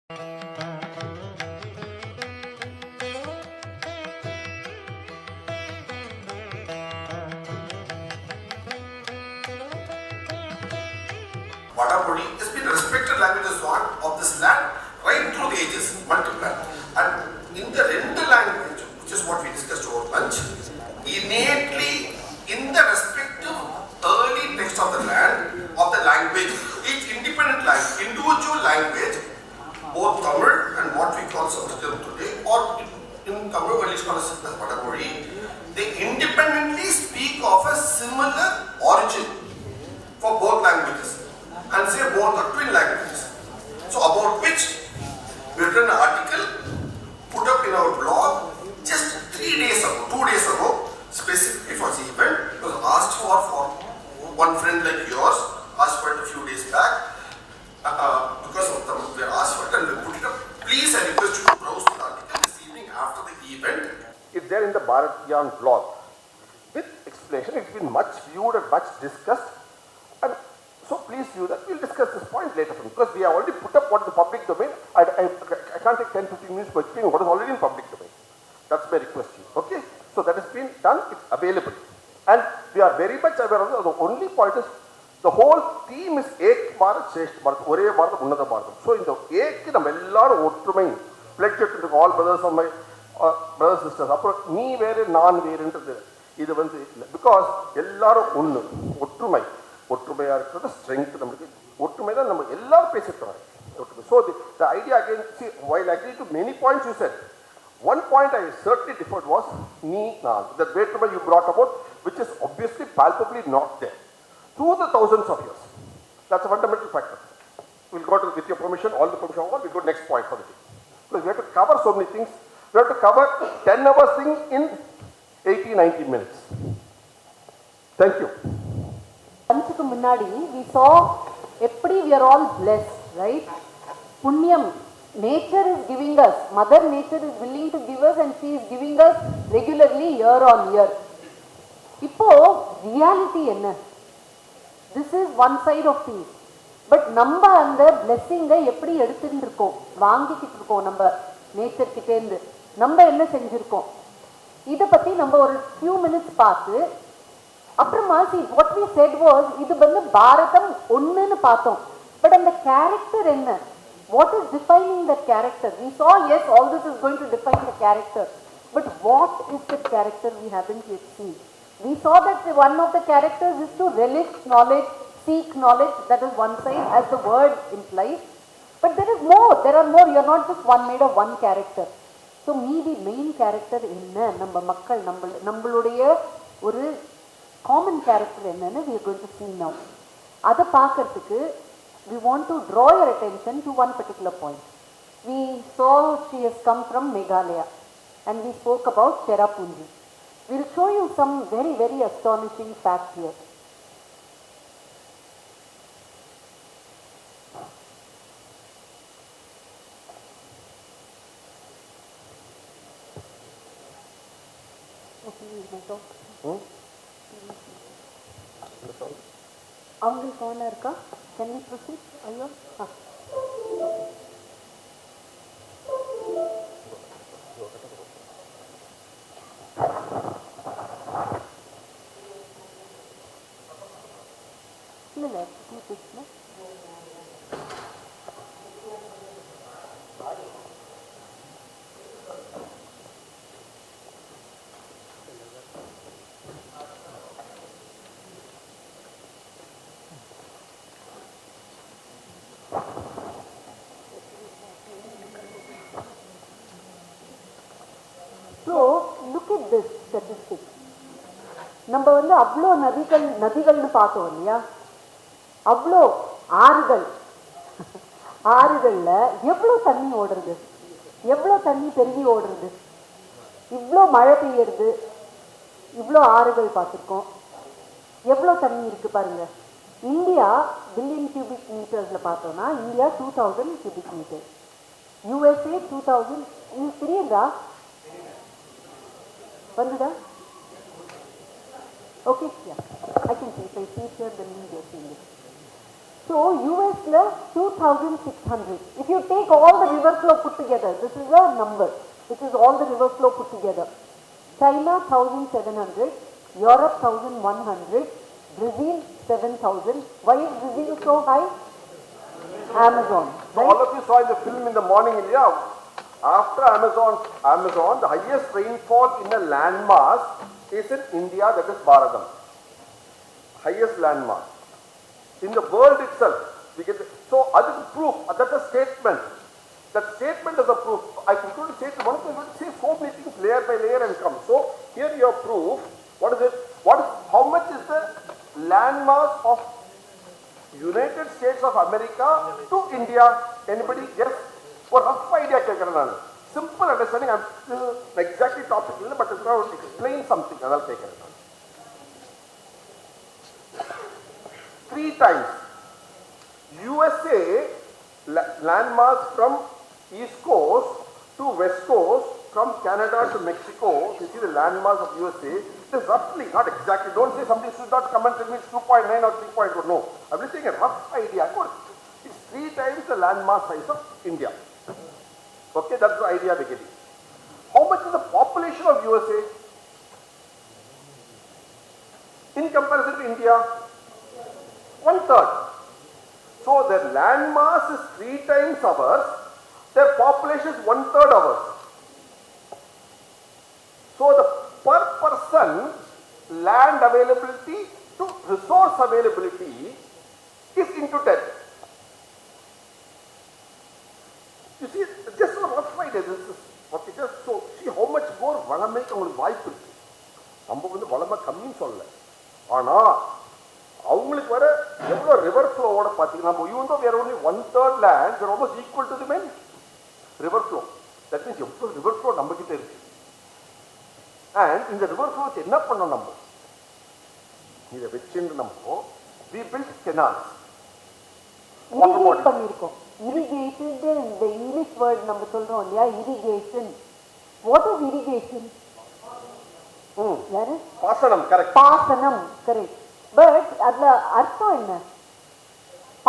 Vadapudi has been a respected language as one of this land right through the ages, multiple. And in the rental language, which is what we discussed over lunch, innately in the respective early text of the land, of the language, each independent language, individual language, both Tamil and what we call Sanskrit today, or in Tamil, at least called as Vadapudi, they independently speak of a similar origin for both languages. And say both are twin languages. So about which we have done an article put up in our blog just 2 days ago, specifically for the event. It was asked for one friend like yours, asked for it a few days back. Because of them, we asked for it and we put it up. Please, I request you to browse the article this evening after the event. It's there in the BharathGyan blog with explanation. It's been much viewed and much discussed. And so please view that. We'll discuss this point later because we have already put up what is the public domain. I can't take 10-15 minutes to explain what is already in public domain. That's my request to you. Okay? So that has been done. It's available. And we are very much aware of it. The only point is the whole theme is Ek Bharat, Shresth Bharat, Ore Bharatham, Unnatha Bharatham. So in the Ek, the Mellaru Ottrumai, pledged to all brothers of my brothers and sisters. Appo nee vere, naan vere into இது வந்து because எல்லாரும் ஒன்று ஒற்றுமை ஒற்றுமையாக இருக்கிறது strength நம்மளுக்கு ஒற்றுமை தான் நம்ம எல்லாரும் பேசிட்டோம் ஒற்றுமை so the idea again see while I agree to many points you said one point I certainly differed was நீ நான் that வேற்றுமை you brought about which is obviously palpably not there through the thousands of years that's a fundamental factor we'll go to with your permission all the permission we'll go to next point for the day because we have to cover so many things we have to cover 10 hours thing in 80-90 minutes. Thank you. Once munnadi we saw eppadi we are all blessed, right? Punyam, nature is giving us, Mother Nature is willing to give us and she is giving us regularly year on year. Ippo reality enna? This is one side of things. But நம்ம அந்த blessing-ஐ எப்படி எடுத்துட்டு இருக்கோம் வாங்கிக்கிட்டு இருக்கோம் நம்ம nature கிட்ட இருந்து நம்ம என்ன செஞ்சிருக்கோம் இத பத்தி நம்ம ஒரு few minutes பார்த்து அப்புறமா see what we said was இது வந்து பாரதம் ஒண்ணுன்னு பார்த்தோம் but அந்த character என்ன what is defining that character we saw yes all this is going to define the character but what is the character we haven't yet seen we saw that one of the characters is to relish knowledge seek knowledge that is one side as the word implies but there is more there are more you are not just one made of one character so மீதி main character என்ன நம்ம மக்கள் நம்மளுடைய ஒரு common character என்னன்னு we are going to see now அதை பார்க்கிறதுக்கு we want to draw your attention to one particular point we saw she has come from Meghalaya and we spoke about Cherrapunji we will show you some very very astonishing facts here அவங்களுக்கு ஓனா இருக்கா can we proceed ஐயோ இல்ல நம்ம வந்து அவ்வளோ நதிகள்னு பார்த்தோம் இல்லையா அவ்வளோ ஆறுகள்ல எவ்வளோ தண்ணி ஓடுறது எவ்வளோ தண்ணி பெருகி ஓடுறது இவ்வளோ மழை பெய்யுறது இவ்வளோ ஆறுகள் பார்த்துருக்கோம் எவ்வளோ தண்ணி இருக்கு பாருங்க இந்தியா பில்லியன் கியூபிக் மீட்டர்ஸில் பார்த்தோம்னா இந்தியா 2000 கியூபிக் மீட்டர் USA 2000 இது தெரியுதா வந்துடா Okay, yeah, I can see. If I see it here, then you're seeing it. So US la 2,600. If you take all the river flow put together, this is a number. This is all the river flow put together. China 1,700, Europe 1,100, Brazil 7,000. Why is Brazil so high? Amazon. So all of you saw in the film in the morning, India. After Amazon, the highest rainfall in a landmass is in India, that is Bharatham. Highest landmass. In the world itself, we get so that is proof. That's a statement. That statement is a proof. I could say one of them would say so many things layer by layer and come. So here your proof. What is it? How much is the landmass of United States of America to India? Anybody guess? For rough idea, simple understanding. I'm still exactly topic, but if I would explain something, I'll take it. 3 times. USA landmass from East Coast to West Coast, from Canada to Mexico. You see the landmass of USA. It is roughly, not exactly. Don't say somebody should not come and tell me it's 2.9 or 3.1. No. I'm just saying a rough idea. It's 3 times the landmass size of India. Okay, that's the idea we're getting. How much is the population of USA in comparison to India? 1/3. So their landmass is 3 times ours, their population is 1/3 ours. So the per person land availability to resource availability is into 10. You see, just a rough idea. This is okay. Just so see how much more வளமைக்கு உங்களுக்கு வாய்ப்பு இருக்கு. நம்ம வளமை கம்மின்னு சொல்லல. ஆனா அவங்களுக்கு வர எவ்வளவு ரிவர் ஃப்ளோவோட பாத்தீங்கன்னா even though we are only 1/3 land, we are almost equal to the main river flow. That means எவ்வளவு river flow நம்ம கிட்ட இருக்கு. And இந்த river flow என்ன பண்ணோம் நம்ம? இத வெச்சிட்டு நம்ம we built canals. Irrigate பண்ணிருக்கோம். Irrigated, the English word நம்ம சொல்றோம் இல்லையா, irrigation. What is irrigation? யாரு? பாசனம், correct. பாசனம், correct. But அதுல அர்த்தம் என்ன?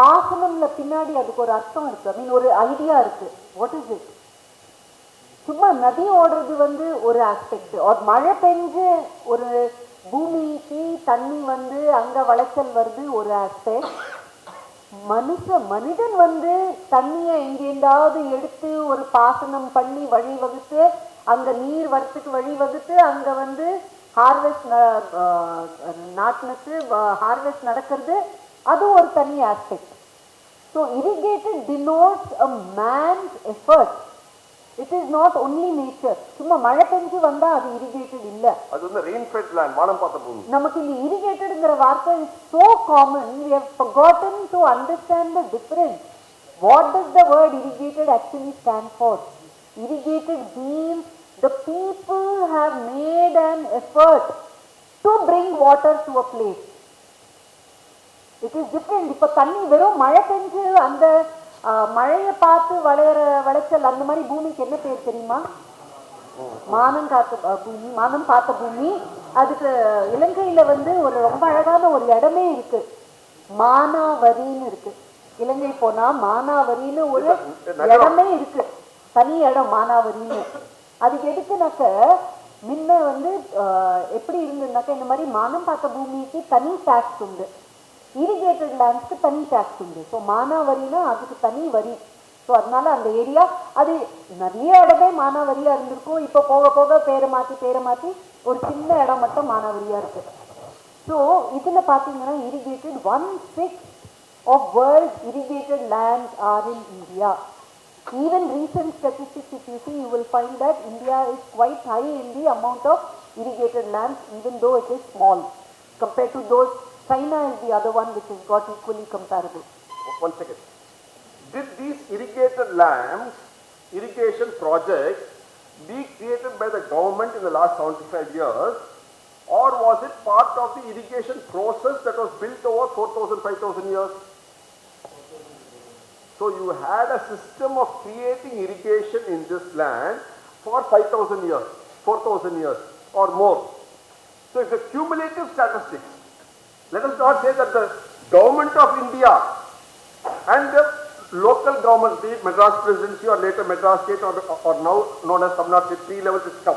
பாசனம்ல பின்னாடி அதுக்கு ஒரு அர்த்தம் இருக்கு. I mean ஒரு ஐடியா இருக்கு. What is it? சும்மா நதி ஓடுறது ஒரு ஆஸ்பெக்ட். ஒரு மழை பெஞ்சு ஒரு பூமிக்கு தண்ணி அங்க விளைச்சல் வருது ஒரு ஆஸ்பெக்ட். மனிதன் தண்ணியை எங்கேண்டாவது எடுத்து ஒரு பாசனம் பண்ணி வழி வகுத்து அங்க நீர் வரத்துக்கு வழி வகுத்து அங்க ஹார்வெஸ்ட் நாட்டினத்து ஹார்வெஸ்ட் நடக்கிறது, அது ஒரு தனி aspect. So irrigated denotes a mens effort. It is not only nature. சும்மா மழை பெஞ்சு வந்தா அது இரிகேட்டட் இல்ல. அது ரெயின்ஃபெட் லேண்ட், வானம் பார்த்த பூமி. நமக்கு இந்த இரிகேட்டட்ங்கற வார்த்தை is so common, we have forgotten to understand the difference. What does the word irrigated actually stand for? Irrigated means the people have made an effort to bring water to a place. It is different. இப்ப தண்ணி வெறும் மழை பெஞ்சு அந்த மழையை பார்த்து விளைச்சல் அந்த மாதிரி பூமிக்கு என்ன பேர் தெரியுமா? மானம் பார்த்த பூமி. அதுக்கு இலங்கையில ஒரு ரொம்ப அழகான ஒரு இடமே இருக்கு, மானாவரின்னு இருக்கு. இலங்கை போனா மானாவரின்னு ஒரு இடமே இருக்கு, தனி இடம் மானாவரின்னு. அதுக்கு எதுக்குனாக்க முன்ன எப்படி இருந்ததுனாக்க இந்த மாதிரி மானம் பார்த்த பூமிக்கு தனி டாக்ஸ் உண்டு, இரிகேட்டட் லேண்ட்ஸ்க்கு தனி டாக்ஸ் உண்டு. ஸோ மானாவரினா அதுக்கு தனி வரி. ஸோ அதனால அந்த ஏரியா அது நிறைய இடமே மானாவரியா இருந்திருக்கும். இப்போ போக போக பேரை மாற்றி ஒரு சின்ன இடம் மட்டும் மானாவரியா இருக்கு. ஸோ இதுல பாத்தீங்கன்னா irrigated 1/6 of world's irrigated lands are in India. Even recent statistics, if you see, you will find that India is quite high in the amount of irrigated lands, even though it is small compared to those. China is the other one which has got equally comparable. One second. Did these irrigated lands, irrigation projects be created by the government in the last 75 years, or was it part of the irrigation process that was built over 4,000, 5,000 years? So you had a system of creating irrigation in this land for 5,000 years, 4,000 years or more. So it's a cumulative statistics. Let us not say that the government of India And the local government, be it Madras Presidency or later Madras State or now known as Tamil Nadu State, 3 level system,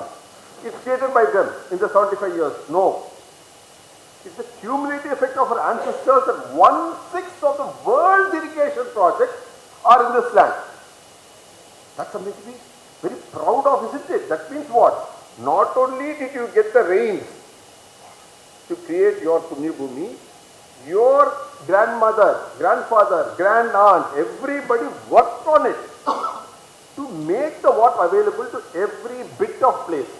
it's created by them in the 75 years. No. It's the cumulative effect of our ancestors that 1/6 of the world's irrigation projects are in this land. That's something to be very proud of, isn't it? That means what? Not only did you get the rains to create your Punya Bhumi, your grandmother, grandfather, grand aunt, everybody worked on it to make the water available to every bit of place.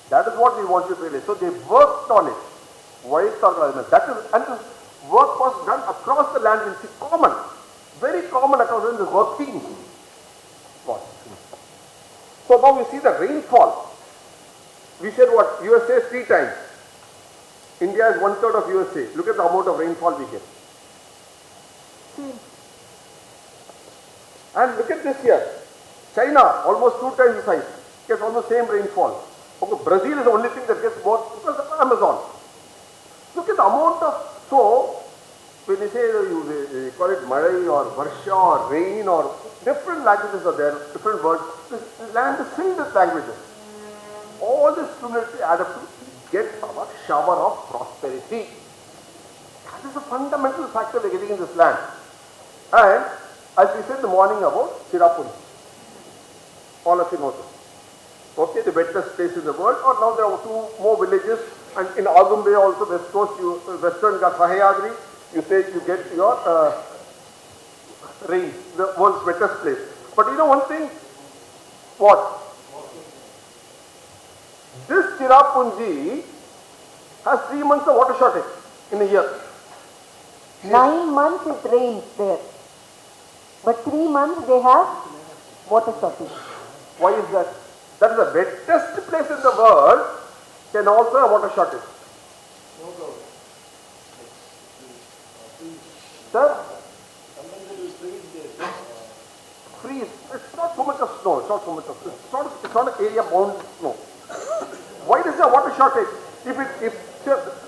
That is what we want you to realize. So they worked on it. White organization. That is, and this work was done across the land. It's common, very common across the working. So now we see the rainfall. We said what? USA 3 times. India is 1/3 of USA. Look at the amount of rainfall we get. See. And look at this year. China, almost 2 times the size, gets almost same rainfall. Okay, Brazil is the only thing that gets more because of Amazon. Look at the amount of, so when you say you call it Malay or Varsha or rain or different languages are there, different words, this land is filled with languages. All this cumulatively add up to get our shower of prosperity. That is a fundamental factor we are getting in this land. And as we said in the morning about Tirapuni, all of you know this. Okay, the wettest place in the world, or now there are 2 more villages, and in Agumbe also, west coast, western Sahyadri, you say you get your rain, the world's wettest place. But you know one thing? What? This Tirapuni has 3 months of water shortage in a year. 9 months it rains there, but 3 months they have water shortage. Why is that? That is the wettest place in the world can also have water shortage. Sir? Freeze. It's not so much of snow. It's not so much of snow. It's not an area bound with snow. Why does there water shortage?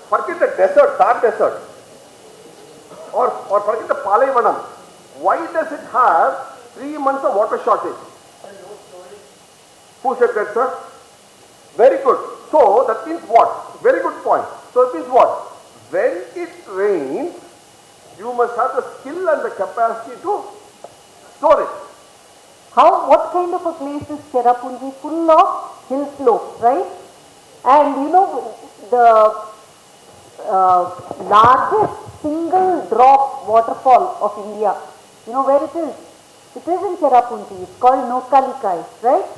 Forget the desert, dark desert, or forget the Palaivanam, why does it have 3 months of water shortage? Who said that, sir? Very good. So that means what? Very good point. So it means what? When it rains, you must have the skill and the capacity to store it. What kind of a place is Cherrapunji? Full of hill slopes, right? And you know, the largest single drop waterfall of India, you know where it is? It is in Cherrapunji. It's called Nokkalikai, right?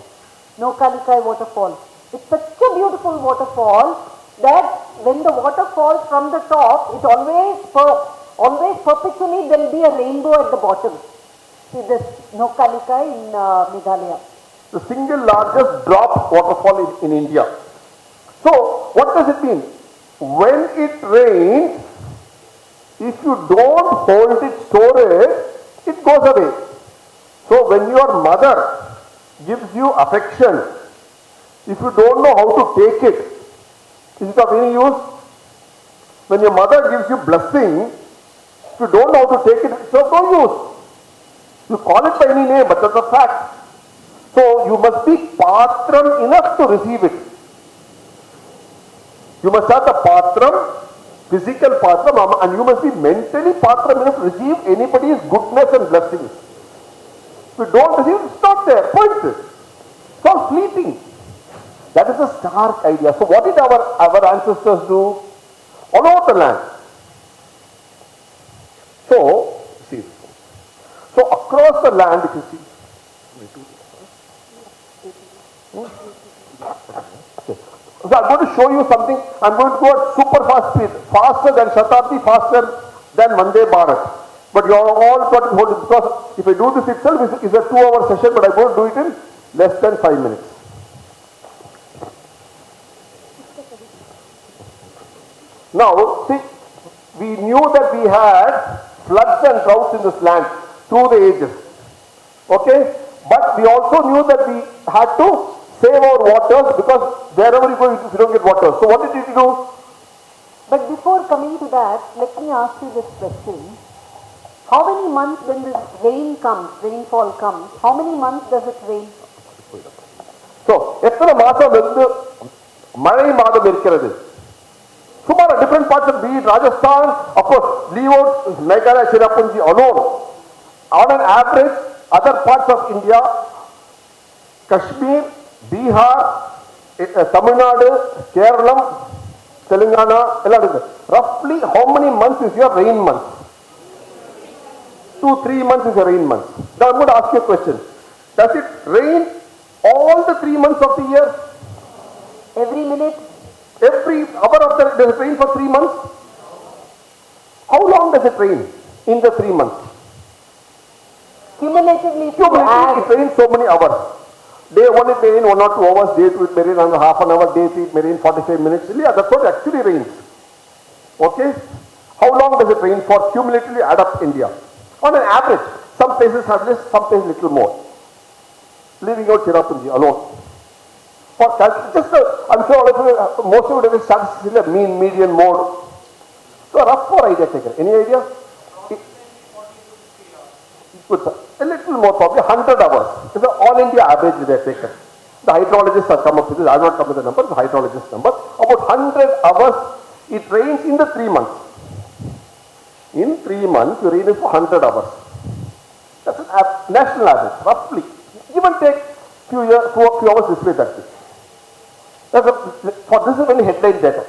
Nokkalikai waterfall. It's such a beautiful waterfall that when the water falls from the top, it always perpetually there will be a rainbow at the bottom. See this Nokkalikai in Meghalaya. The single largest drop waterfall in India. So what does it mean? When it rains, if you don't hold it, store it goes away. So when your mother gives you affection, if you don't know how to take it, is it of any use? When your mother gives you blessing, if you don't know how to take it, it's of no use. You call it by any name, but that's a fact. So you must be patram enough to receive it. You must have the patram, physical patram, and you must be mentally patram enough to receive anybody's goodness and blessings. If you don't receive, it's not there. Point it. It's all fleeting. That is a stark idea. So what did our ancestors do? All over the land. So, see. So across the land, if you see. Okay. So I'm going to show you something. I'm going to go at super fast speed. Faster than Shatabdi, faster than Vande Bharat. But you are all got to hold it, because if I do this itself, it's a 2-hour session, but I'm going to do it in less than 5 minutes. Now, see, we knew that we had floods and droughts in this land through the ages. Okay? But we also knew that we had to save our waters, because wherever you go, you don't get water. So what did we do? But before coming to that, let me ask you this question. How many months when this rain comes, rainfall comes, how many months does it rain? So, எத்தனை மாதம் வந்து மழை மாதம் இருக்கிறது? Sumarā, different parts of be it Rajasthan, of course, leave out Meghalaya, Cherrapunji alone. On an average, other parts of India, Kashmir, Bihar, Tamil Nadu, Kerala, Telangana, roughly how many months is your rain month? 2-3 months is your rain month. Now I'm going to ask you a question. Does it rain all the 3 months of the year? Every minute? Every hour of the does it rain for 3 months? How long does it rain in the 3 months? Cumulatively, it rains so many hours. Day 1 it may rain 1 or 2 hours, day 2 it may rain under half an hour, day 3 it may rain 45 minutes. Yeah, that's what actually rains. Okay? How long does it rain for cumulatively add up India? On an average, some places have less, some places little more. Leaving out Cherrapunji alone. For just I'm sure all of you, most of you have statistics in a mean, median, mode. So rough for idea taken. Any idea? Good, sir. A little more, probably 100 hours. It's an all India average they have taken. The hydrologists have come up with this. I have not come with the number, the hydrologist number. About 100 hours it rains in the 3 months. In 3 months, you rain it for 100 hours. That's an national average, roughly. Even take few hours this way, that way. For this is only headline data.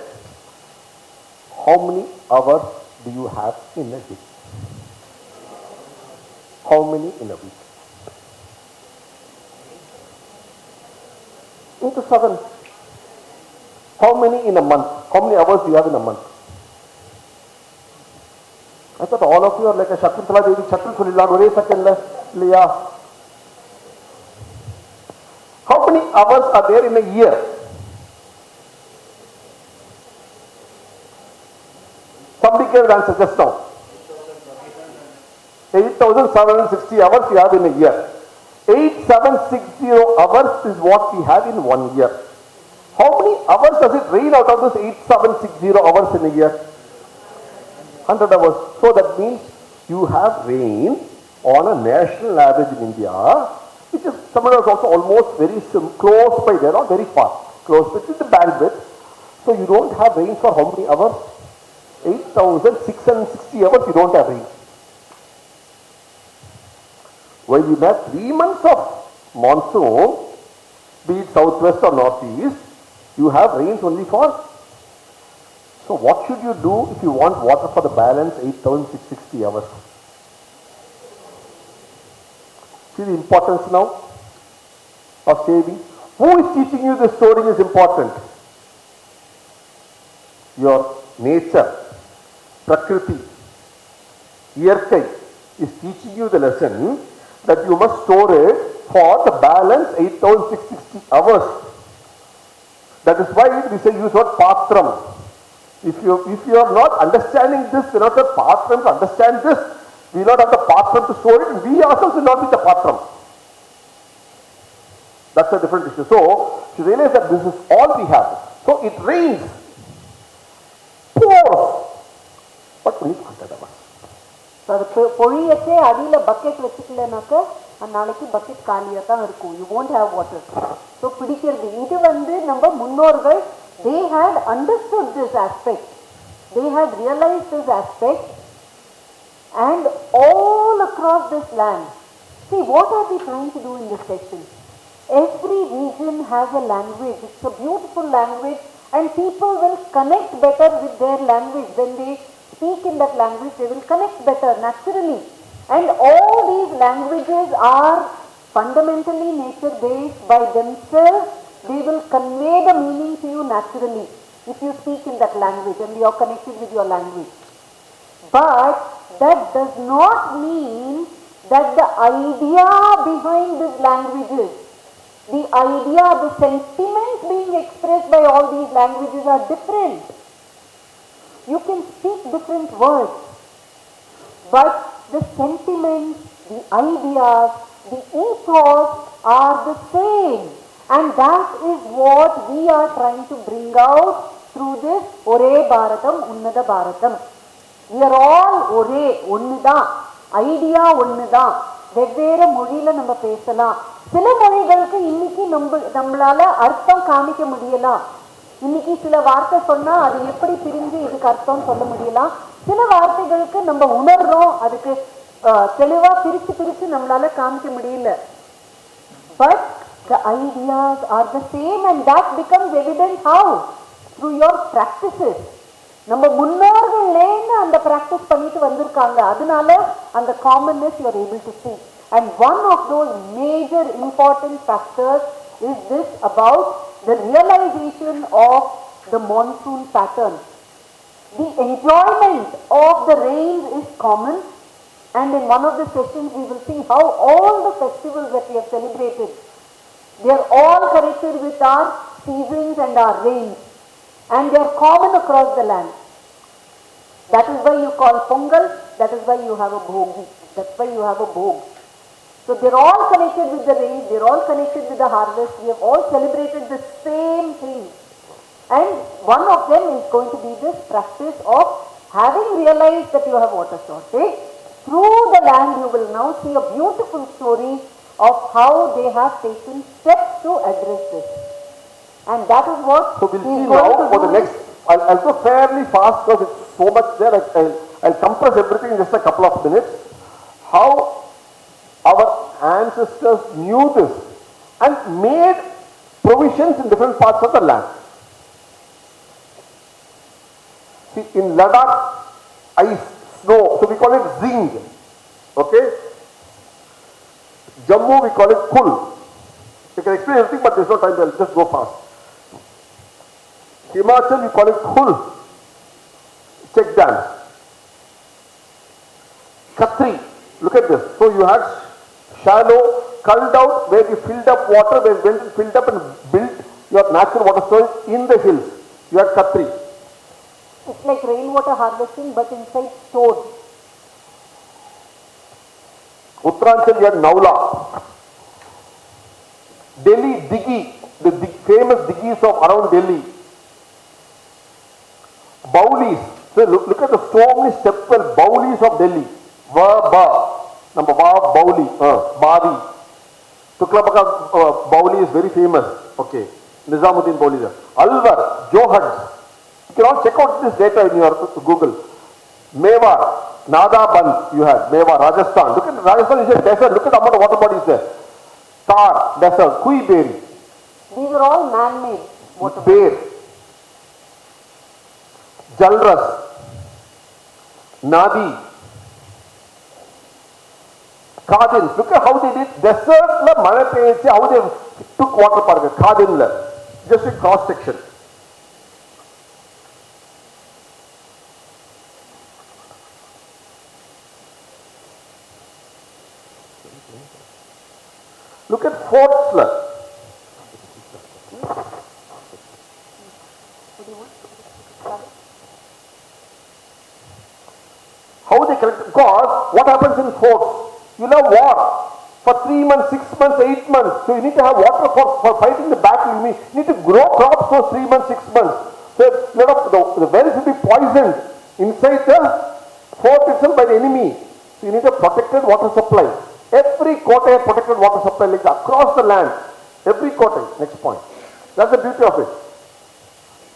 How many hours do you have in a week? How many in a week? Into 7. How many in a month? How many hours do you have in a month? I thought all of you are like a Shakuntala Devi, Shakuntala Devi, second Leah. How many hours are there in a year? Somebody can answer just now. 8,760 hours you have in a year. 8,760 hours is what we have in 1 year. How many hours does it rain out of this 8,760 hours in a year? 100 hours. So that means you have rain on a national average in India, which is somewhere also almost very close by there, not very far. Close by the bandwidth. So you don't have rain for how many hours? 8,660 hours you don't have rain. When you have 3 months of monsoon, be it southwest or northeast, you have rains only for. So what should you do if you want water for the balance 8,660 hours? See the importance now of saving. Who is teaching you this story is important? Your nature, Prakriti, Iyarkai is teaching you the lesson that you must store it for the balance 8,660 hours. That is why we say use word patram. If you are not understanding this, we are not a patram to understand this. We will not have the patram to store it. We ourselves will not be the patram. That's a different issue. So, you realize that this is all we have. So, it rains, pours, but only 100 hours. அது பொழியச்சே அடியில் bucket வச்சுக்கலனாக்க நாளைக்கு bucket காலியாக தான் இருக்கும். You won't have water. So பிடிக்கிறது இது வந்து நம்ம முன்னோர்கள் they had understood this aspect. They had realized this aspect and all across this land. See, what are we trying to do in this section? Every region has a language. It's a beautiful language and people will connect better with their language. When they speak in that language, they will connect better naturally. And all these languages are fundamentally nature based by themselves. They will convey the meaning to you naturally if you speak in that language and you are connected with your language. But that does not mean that the idea behind these languages, the idea, the sentiments being expressed by all these languages are different. You can speak different words, but the sentiments, the ideas, the ethos are the same. And that is what we are trying to bring out through this Ore Bharatham, Unnatha Bharatham. We are all Ore, Onnudha. Idea ஒன்று தான். வெவ்வேறு மொழியில் நம்ம பேசலாம். சில மொழிகளுக்கு இன்னைக்கு நம்மளால அர்த்தம் காமிக்க முடியலாம். இன்னைக்கு சில வார்த்தை சொன்னால் அது எப்படி பிரிஞ்சு இதுக்கு அர்த்தம் சொல்ல முடியலாம். சில வார்த்தைகளுக்கு நம்ம உணர்றோம், அதுக்கு தெளிவாக பிரித்து நம்மளால காமிக்க முடியல. But the ideas are the same and that becomes evident how? Through your practices. நம்ம முன்னோர்கள்லேருந்து அந்த ப்ராக்டிஸ் பண்ணிட்டு வந்திருக்காங்க. அதனால அந்த காமன்னஸ் you are able to see. And one of those major important factors is this about the realization of the monsoon pattern. The enjoyment of the rain is common, and in one of the sessions we will see how all the festivals that we have celebrated, they are all connected with our seasons and our rains, and they are common across the land. That is why you call Pongal, that is why you have a Bhogi, that's why you have a Bhog. So they are all connected with the rains, they are all connected with the harvest, we have all celebrated the same thing. And one of them is going to be this practice of having realized that you have water shortage. Through the land you will now see a beautiful story of how they have taken steps to address this. And that is what so we'll see now for the next. I'll go fairly fast because it's so much there. I'll compress everything in just a couple of minutes. How our ancestors knew this and made provisions in different parts of the land. See, in Ladakh, ice, snow, so we call it zing. Okay? Jammu, we call it kul. You can explain everything, but there's no time, I'll just go fast. Himachal, we call it kul. Check dams. Khatri, look at this. So you had shallow, culled out, where you filled up water, where you went and filled up and built your natural water storage in the hills. You had Khatri. It's like rainwater harvesting, but inside stored. Uttaranchal, you had Naula. Delhi, Diggi, the famous Diggis of around Delhi. Baulis, so look at the so many stepwell Baulis of Delhi. Va, number Va, Bauli, Bavi. Tuklabaka Bauli is very famous. Okay, Nizamuddin Bauli there. Alwar, Johads. You can all check out this data in your Google. Mewar, Nada Band, you have Mewar, Rajasthan. Look at Rajasthan is a desert. Look at the amount of water bodies there. Tar, desert, Kui Berry. These are all man-made water Bear. Jalras, Nadi, Kadins. Look at how they did desert la mane peyichu, how they took water parga Kadin la, just a cross section. Look at forts la. How they collect, because what happens in forts? You'll have war for 3 months, 6 months, 8 months. So you need to have water for fighting the battle. You need to grow crops for 3 months, 6 months. So the wells will be poisoned inside the fort itself by the enemy. So you need a protected water supply. Every quarter had protected water supply like that, across the land. Every quarter. Next point. That's the beauty of it.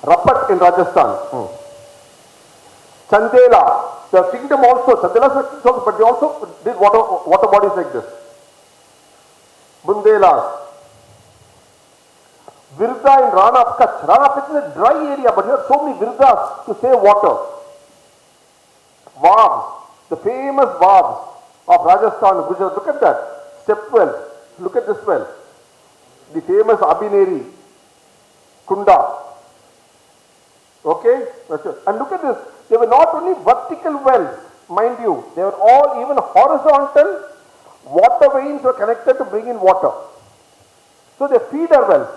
Rapat in Rajasthan. Chandela. The kingdom also, Chandela, but they also did water bodies like this. Bundelas. Virda in Rana of Kutch. Rana of Kutch is a dry area, but here are so many virdas to save water. Valves, the famous valves of Rajasthan, Gujarat. Look at that. Step well. Look at this well. The famous Abhineri, Kunda. Okay? And look at this. They were not only vertical wells, mind you, they were all even horizontal water veins were connected to bring in water. So they feeder wells.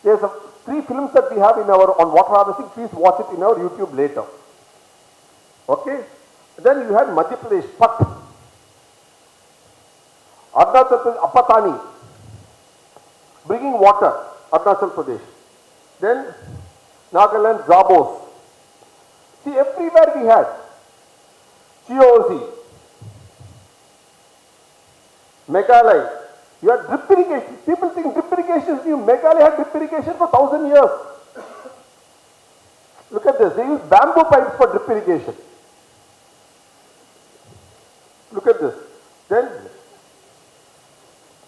There's 3 films that we have in our on water harvesting. Please watch it in our YouTube later. Okay? Then you had Madhya Pradesh, Pat. Arunachal Pradesh, Apatani, bringing water, Arunachal Pradesh. Then Nagaland, Zabos. See, everywhere we had Chiosi, Meghalaya, you had drip irrigation. People think drip irrigation is new. Meghalaya had drip irrigation for 1,000 years. Look at this. They use bamboo pipes for drip irrigation. Look at this. Then,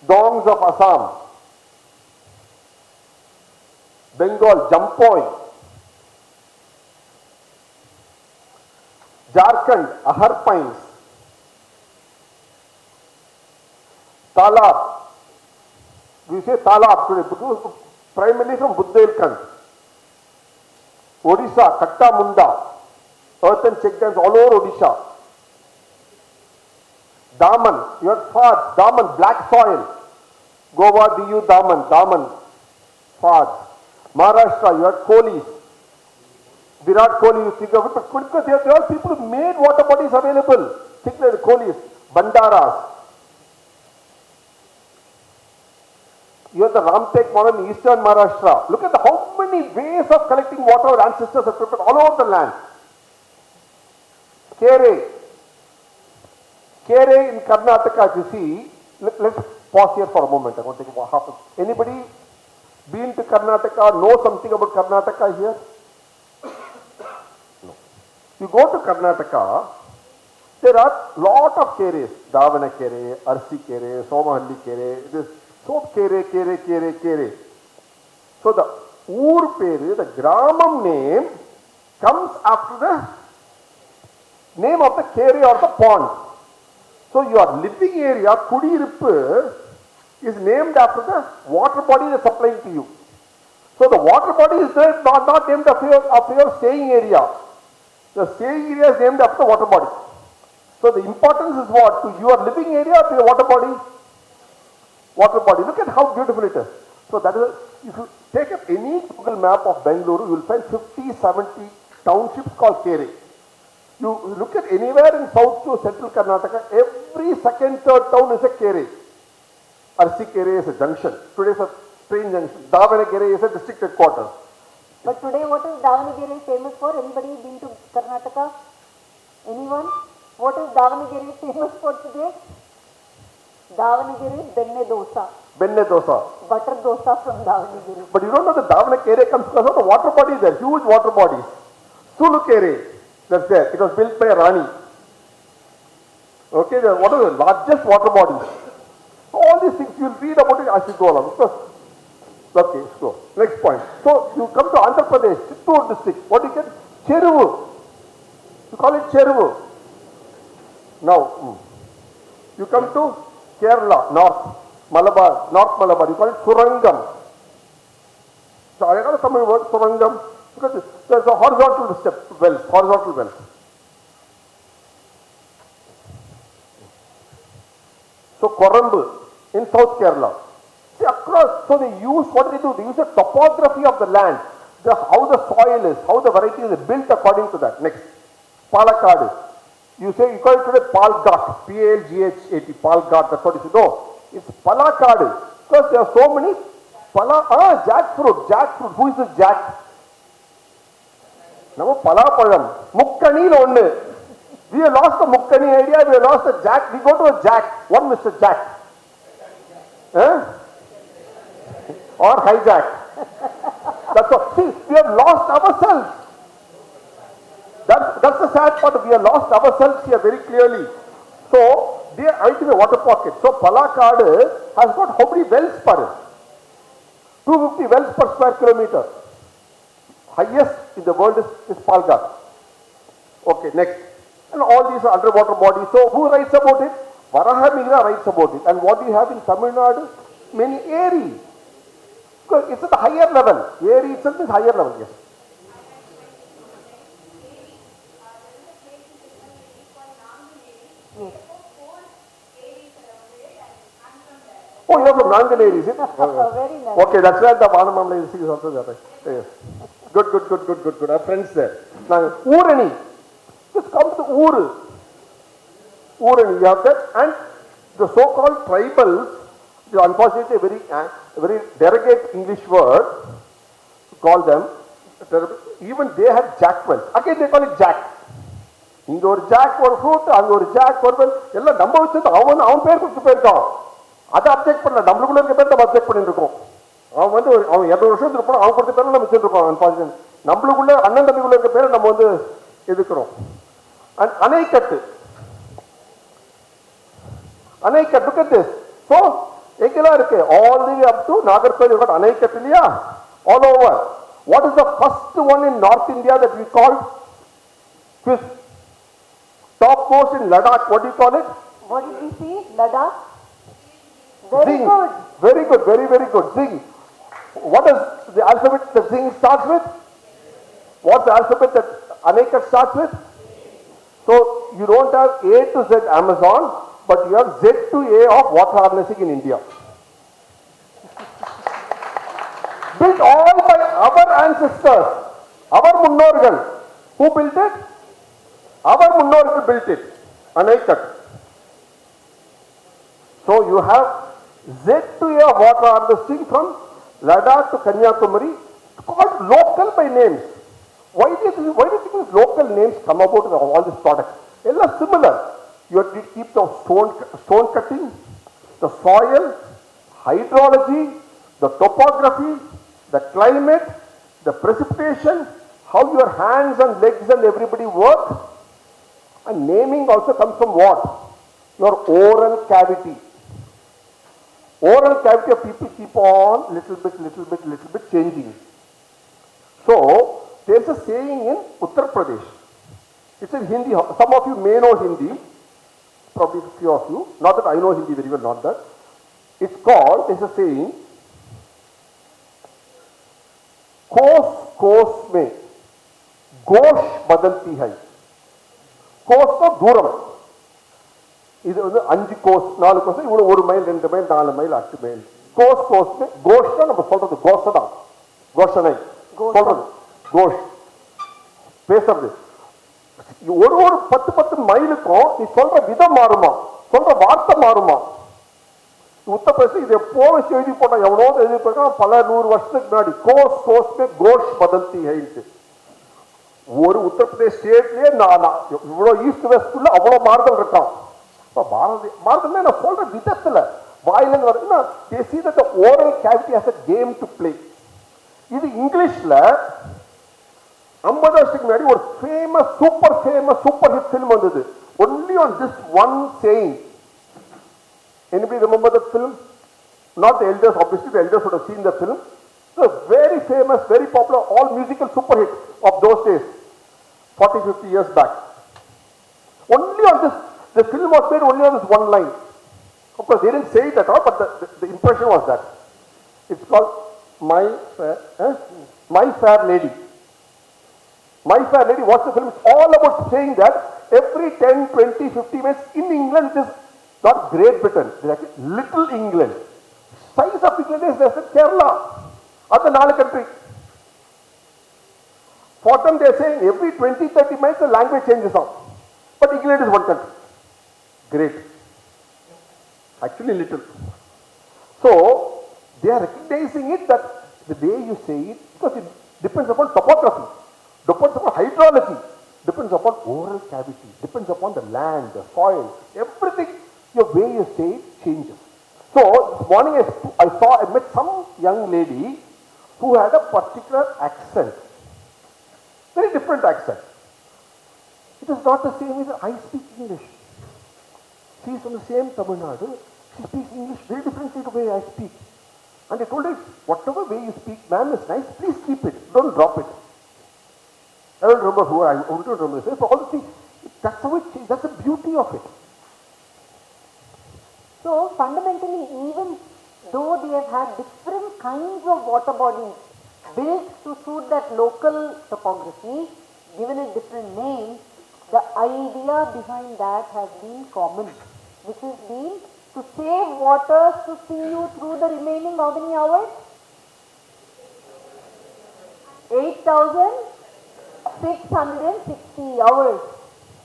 dongs of Assam, Bengal, Jampoi, Jharkhand, Ahar pines, Talab. We say Talab today because primarily from Bundelkhand. Odisha, Katta Munda, earthen check dams all over Odisha. Daman, you have Fard, Daman, black soil. Goa, Diu, Daman, Fard. Maharashtra, you have Kohlis. Virat Kohli, you think of it, but because they are all people who made water bodies available. Think like the Kohlis, Bandaras. You have the Ramtek model in eastern Maharashtra. Look at how many ways of collecting water our ancestors have prepared all over the land. Kere in Karnataka, you see, let's pause here for a moment. I want to take half. Anybody been to Karnataka, know something about Karnataka here? No. You go to Karnataka, there are lot of keres. Davana kere, Arsi kere, Somahalli kere, this so kere. So the Ur Pere, the Gramam name comes after the name of the kere or the pond. So your living area, Kudirippu, is named after the water body that is supplying to you. So the water body is not named after your staying area. The staying area is named after the water body. So the importance is what? To your living area or to your water body? Water body. Look at how beautiful it is. So that is, if you take up any Google map of Bengaluru, you will find 50, 70 townships called Kere. You look at anywhere in south to central Karnataka, every second, third town is a Kere. Arsi Kere is a junction. Today is a train junction. Davanagere is a district headquarters. But today what is Davanagere famous for? Anybody been to Karnataka? Anyone? What is Davanagere famous for today? Davanagere Benne Dosa. Benne Dosa. Butter Dosa from Davanagere. But you don't know the Davanagere comes because of the water bodies there, huge water bodies. Sulukere, that's there. It was built by a Rani. Okay, what are the largest water bodies? All these things you'll read about it as you go along. Okay, so next point. So you come to Andhra Pradesh, Chittoor district. What do you get? Cheruvu. You call it Cheruvu. Now, you come to Kerala, North Malabar. You call it Surangam. So I got a Tamil word, Surangam, because there's a horizontal wells. So Korambu in South Kerala. See across, so they use, what do? They use the topography of the land, how the soil is, how the variety is built according to that. Next, Palakkad. You say, you call it today Palghat, P-A-L-G-H-A-T, Palghat, that's what you say. No, it's Palakkad, because there are so many, jackfruit, who is this jack? Now, Palapalam, Mukkani onne. We have lost the Mukkani idea, we have lost the jack, we go to a jack. What Mr. Jack? Or hijack. That's what. See, we have lost ourselves. That's the sad part. We have lost ourselves here very clearly. So, they are ultimate water pocket. So, Palakkad has got how many wells per? 250 wells per square kilometer. Highest in the world is Palghat. Okay, next. And all these are underwater bodies. So, who writes about it? Varahamihira writes about it. And what do you have in Tamil Nadu? Many Eri. Because it's at the higher level. Eri itself is higher level, yes. Oh, you are from Nanganeri, is it? Very nice. Okay, that's where the Vanamamla is also there. Right? Yes. Good. Our friends there. Now, Urani. Just come to the Urani, you have that. And the so-called tribals, which is unfortunately a very derogate English word to call them, even they had jack wells. Again, they call it jack. இங்க ஒரு jack ஒரு fruit, அங்க ஒரு jack ஒரு எல்லாம் நம்ம வச்சு அவன் பேர் கொடுத்து போயிருக்கான். அதை அப்ஜெக்ட் பண்ணல, நம்மளுக்குள்ள இருக்க பேர் நம்ம அப்ஜெக்ட் பண்ணிட்டு இருக்கோம். அவன் அவன் 200 வருஷத்துக்கு இருப்பான், அவன் கொடுத்த பேர் நம்ம வச்சுட்டு இருக்கோம். நம்மளுக்குள்ள அண்ணன் தம்பிக்குள்ள இருக்க பேரை நம்ம எதுக்குறோம். அணைக்கட்டு, அணைக்கட்டு, look at this. So எங்கெல்லாம் இருக்கு, all the way up to Nagarkoil you got அணைக்கட்டு இல்லையா, all over. What is the first one in North India that we call quiz? Topmost in Ladakh, what do you call it? What did we see? Ladakh? Very Zing. good. Very good, very, very good. Zing. What does the alphabet that Zing starts with? What's the alphabet that Anekat starts with? So you don't have A to Z Amazon, but you have Z to A of water harnessing in India. Built all by our ancestors, our munnorgal. Who built it? Our munnorgal built it. Anekat. So you have Z to A of water harvesting from Ladakh to Kanyakumari, called local by names. Why do you think these local names come about with all these products? They are similar. You have to keep the stone cutting, the soil, hydrology, the topography, the climate, the precipitation, how your hands and legs and everybody work. And naming also comes from what? Your oral cavity. Oral cavity of people keep on little bit changing. So there is a saying in Uttar Pradesh. It's in Hindi. Some of you may know Hindi. Probably a few of you. Not that I know Hindi very well, not that. It's called, there's a saying, कोस में गोश बदलती है. கோஸ் தூரம். இது 5 கோஸ் 4 கோஸ், இவ்வளவு 1 mile 2 mile 4 mile 8 mile. கோஸ் கோஷ் தான் நம்ம சொல்றது, கோஷ தான், கோஷனை சொல்றது, கோஷ் பேசுறது. ஒரு 10 மைலுக்கும் நீ சொல்ற விதம் மாறுமா, சொல்ற வார்த்தை மாறுமா. உத்தரப்பிரதேசம் இது எப்போ எழுதி போட்டா, எவ்வளோ எழுதி போட்டா பல 100 வருஷத்துக்கு முன்னாடி, கோஸ் கோஷ் பதல்தி ஹைட்டு. ஒரு உத்தரப்பிரதேஷ் ஸ்டேட்லயே இவ்வளோ ஈஸ்ட் வெஸ்ட்ல அவ்வளோ மாறுதல் இருக்கான். மாறுதல் நான் சொல்ற விதத்துல வாயிலன்னு வருதுன்னா, they see that the oral cavity has a game to play. இது இங்கிலீஷ்ல 50 வருஷத்துக்கு முன்னாடி ஒரு சூப்பர் ஹிட் ஃபிலிம் வந்தது. only on this one saying. Anybody remember that film? Not the elders, obviously the elders would have seen the film. It's a very famous, very popular, all musical super hit of those days, 40-50 years back. Only on this, the film was made only on this one line. Of course, they didn't say it at all, but the impression was that. It's called My Fair Lady. My Fair Lady, what's the film? It's all about saying that every 10, 20, 50 minutes in England, it is not Great Britain, it is actually Little England. Size of England is less than Kerala, other 4 countries. For them, they are saying every 20, 30 minutes the language changes on. But England is one country. Great. Actually little. So, they are recognizing it that the way you say it, because it depends upon topography, depends upon hydrology, depends upon oral cavity, depends upon the land, the soil, everything, your way you say it changes. So, this morning I met some young lady who had a particular accent, very different accent. It is not the same way that I speak English. She is from the same Tamil Nadu, she speaks English very differently the way I speak. And I told her, whatever way you speak, ma'am, is nice, please keep it, don't drop it. I don't remember who, I don't remember this, but all the things, that's how it changes, that's the beauty of it. So fundamentally, even though they have had different kinds of water bodies built to suit that local topography, given it different names, the idea behind that has been common, which has been to save water to see you through the remaining how many hours? 8,660 hours.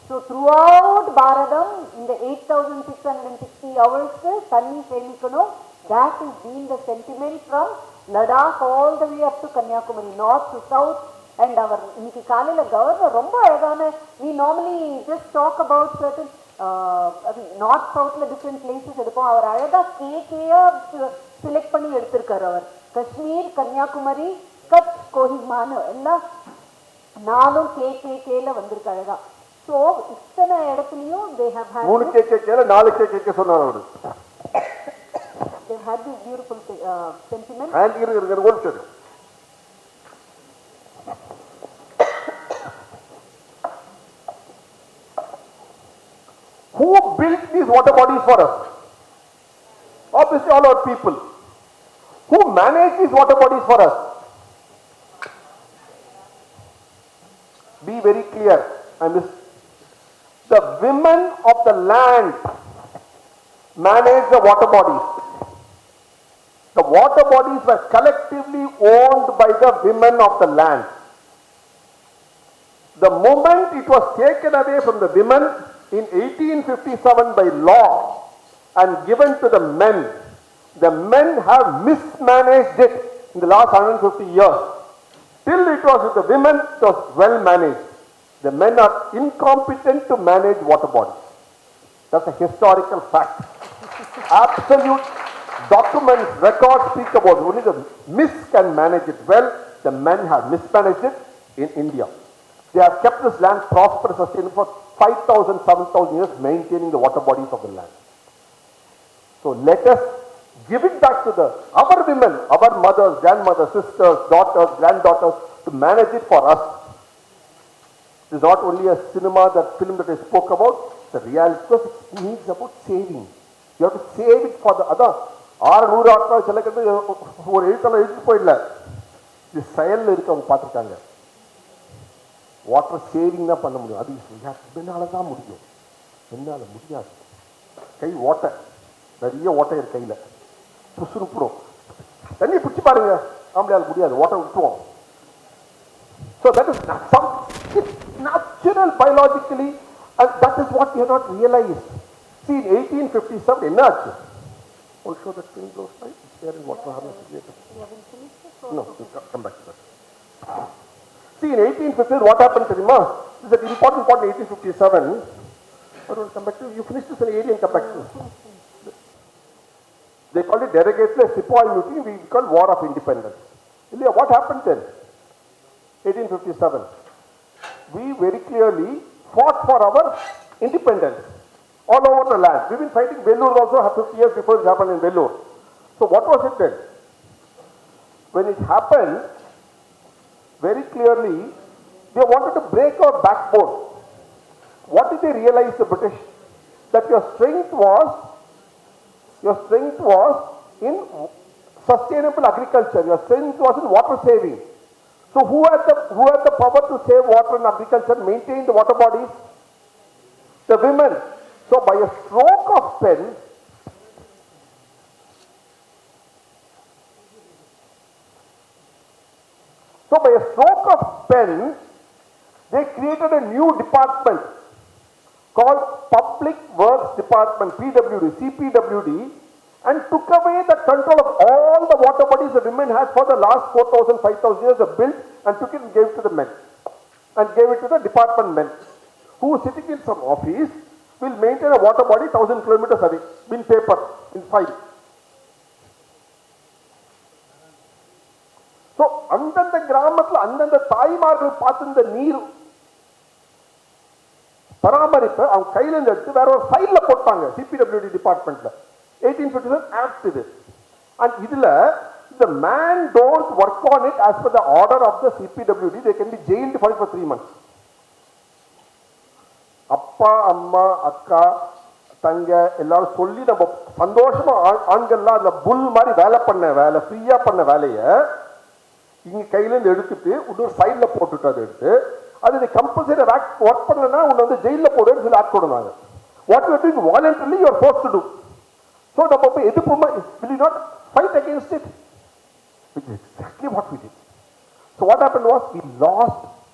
So throughout Bharatham, in the 8,660 hours, Tanni Semikano, that has been the sentiment from Ladakh all the way up to Kanyakumari, north to south, And our இன்னைக்கு காலையில governor ரொம்ப அழகான we normally just talk about certain north southல different places எடுப்போம். அவர் அழகா கேக்கையா select பண்ணி எடுத்திருக்காரு. அவர் காஷ்மீர், கன்னியாகுமரி, கட்ச், கோஹிமான்னு எல்லாம் 4 கேல வந்திருக்கு அழகா. So இத்தனை இடத்துலயும் they have had 3 கேல 4 கேக்க சொன்னார் அவரு. They had this beautiful sentiment. And இருக்கு ஒரு சரி. Who built these water bodies for us? Obviously all our people. Who manage these water bodies for us? Be very clear. The women of the land manage the water bodies. The water bodies were collectively owned by the women of the land. The moment it was taken away from the women in 1857 by law and given to the men have mismanaged it in the last 150 years. Till it was with the women, it was well managed. The men are incompetent to manage water bodies. That's a historical fact. Absolute documents, records speak about it. Only the mis can manage it well. The men have mismanaged it in India. They have kept this land prosperous, sustainable for 5,000, 7,000 years, maintaining the water bodies of the land. So let us give it back to our women, our mothers, grandmothers, sisters, daughters, granddaughters, to manage it for us. It is not only a cinema, that film that I spoke about, the reality, because it needs about saving. You have to save it for the other. 600 ஆட்கள் செலக்கிறது ஒரு எழுத்தாளர் எழுதி போயிடல, இது செயலில் இருக்கவங்க பார்த்துருக்காங்க. Water saving தான் பண்ண முடியும். அது என்னால தான் முடியும், என்னால் முடியாது. கை ஓட்டை, நிறைய ஓட்டை இருக்கு கையில், புசுறுப்புடும். தண்ணியை பிடிச்சி பாருங்க, ஆம்பளையால் முடியாது, ஓட்டை விட்டுருவோம். So that is it's natural biologically, and that is what we have not realized. See, in 1857, என்ன ஆச்சு? I'll show that film those slides. There in water harness later. No, come back to that. See, in 1857, what happened to Rima? This is an important point in 1857. I don't come back to you. Finish this in 18 and come back to this. They called it derogatory Sepoy mutiny. We call War of Independence. What happened then? 1857. We very clearly fought for our independence all over the land. We've been fighting Vellore also 50 years before it happened in Vellore. So what was it then? When it happened, very clearly, they wanted to break our backbone. What did they realize, the British? That your strength was in sustainable agriculture. Your strength was in water saving. So who had the power to save water in agriculture, maintain the water bodies? The women. So by a stroke of pen, they created a new department called Public Works Department, PWD, CPWD, and took away the control of all the water bodies the women had for the last 4,000, 5,000 years. They built and took it and gave it to the men, and gave it to the department men, who sitting in some office will maintain a water body 1,000 kilometers away, in paper, in file. So, அந்தந்த கிராமத்தில் அந்தந்த தாய்மார்கள் பார்த்து இந்த நீர் பராமரிப்பு அவங்க கையில இருந்து எடுத்து வேற ஒரு ஃபைல்ல போட்டாங்க. சிபிடபிள்யூடி டிபார்ட்மெண்ட்ல 1857 ஆக்ட் இது. அண்ட் இதுல the man don't work on it as per the order of the CPWD, they can be jailed for 3 months. அப்பா அம்மா அக்கா தங்க எல்லாரும் சொல்லி நம்ம சந்தோஷமா ஆண்கள்லாம் அந்த புல் மாதிரி வேலை ஃப்ரீயா பண்ண வேலையை இங்க கையில இருந்து எடுத்துட்டு இன்னொரு சைட்ல போட்டுட்டு அதை எடுத்து அது கம்பல்சரி ஒர்க் பண்ணலன்னா உன்னை வந்து ஜெயில போடுன்னு சொல்லி ஆக்ட் கொடுனாங்க. What you are doing voluntarily you are forced to do. So நம்ம போய் எதிர்ப்புமா will you not fight against it? Which is exactly what we did. So what happened was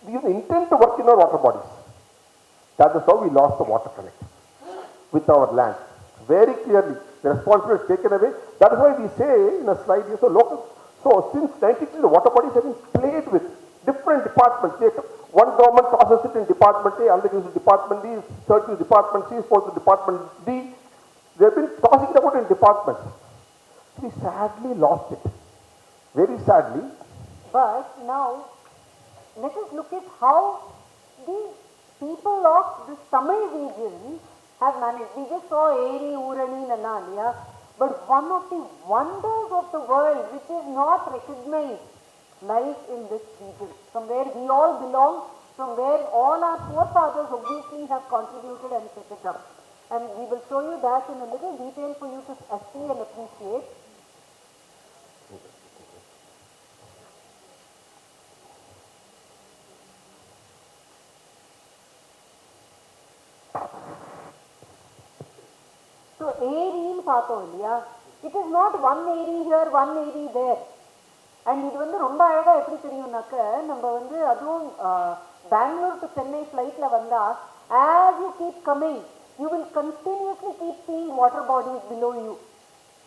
we didn't intend to work in our water bodies. That is how we lost the water connect with our land. Very clearly, the responsibility is taken away. That is why we say in a slide here, so since 1960, the water bodies have been played with. different departments. One government tosses it in department A, another gives it department B, third to department C, fourth to department D. They've been tossing it about in departments. We sadly lost it. Very sadly. But now, let us look at how the people of this Tamil region have managed. We just saw Eri, Urani, Nanaliya, but one of the wonders of the world which is not recognized lies in this region, from where we all belong, from where all our forefathers obviously have contributed and set it up. And we will show you that in a little detail for you to see and appreciate. So, area பார்த்தோம் இல்லையா, it is not one area here, one area there. And இது வந்து ரொம்ப அழகா எப்படி தெரியும்னாக்க, நம்ம வந்து அதுவும் பெங்களூர் டு சென்னை ஃப்ளைட்ல வந்தா, as you keep coming, you will continuously keep seeing water bodies below you.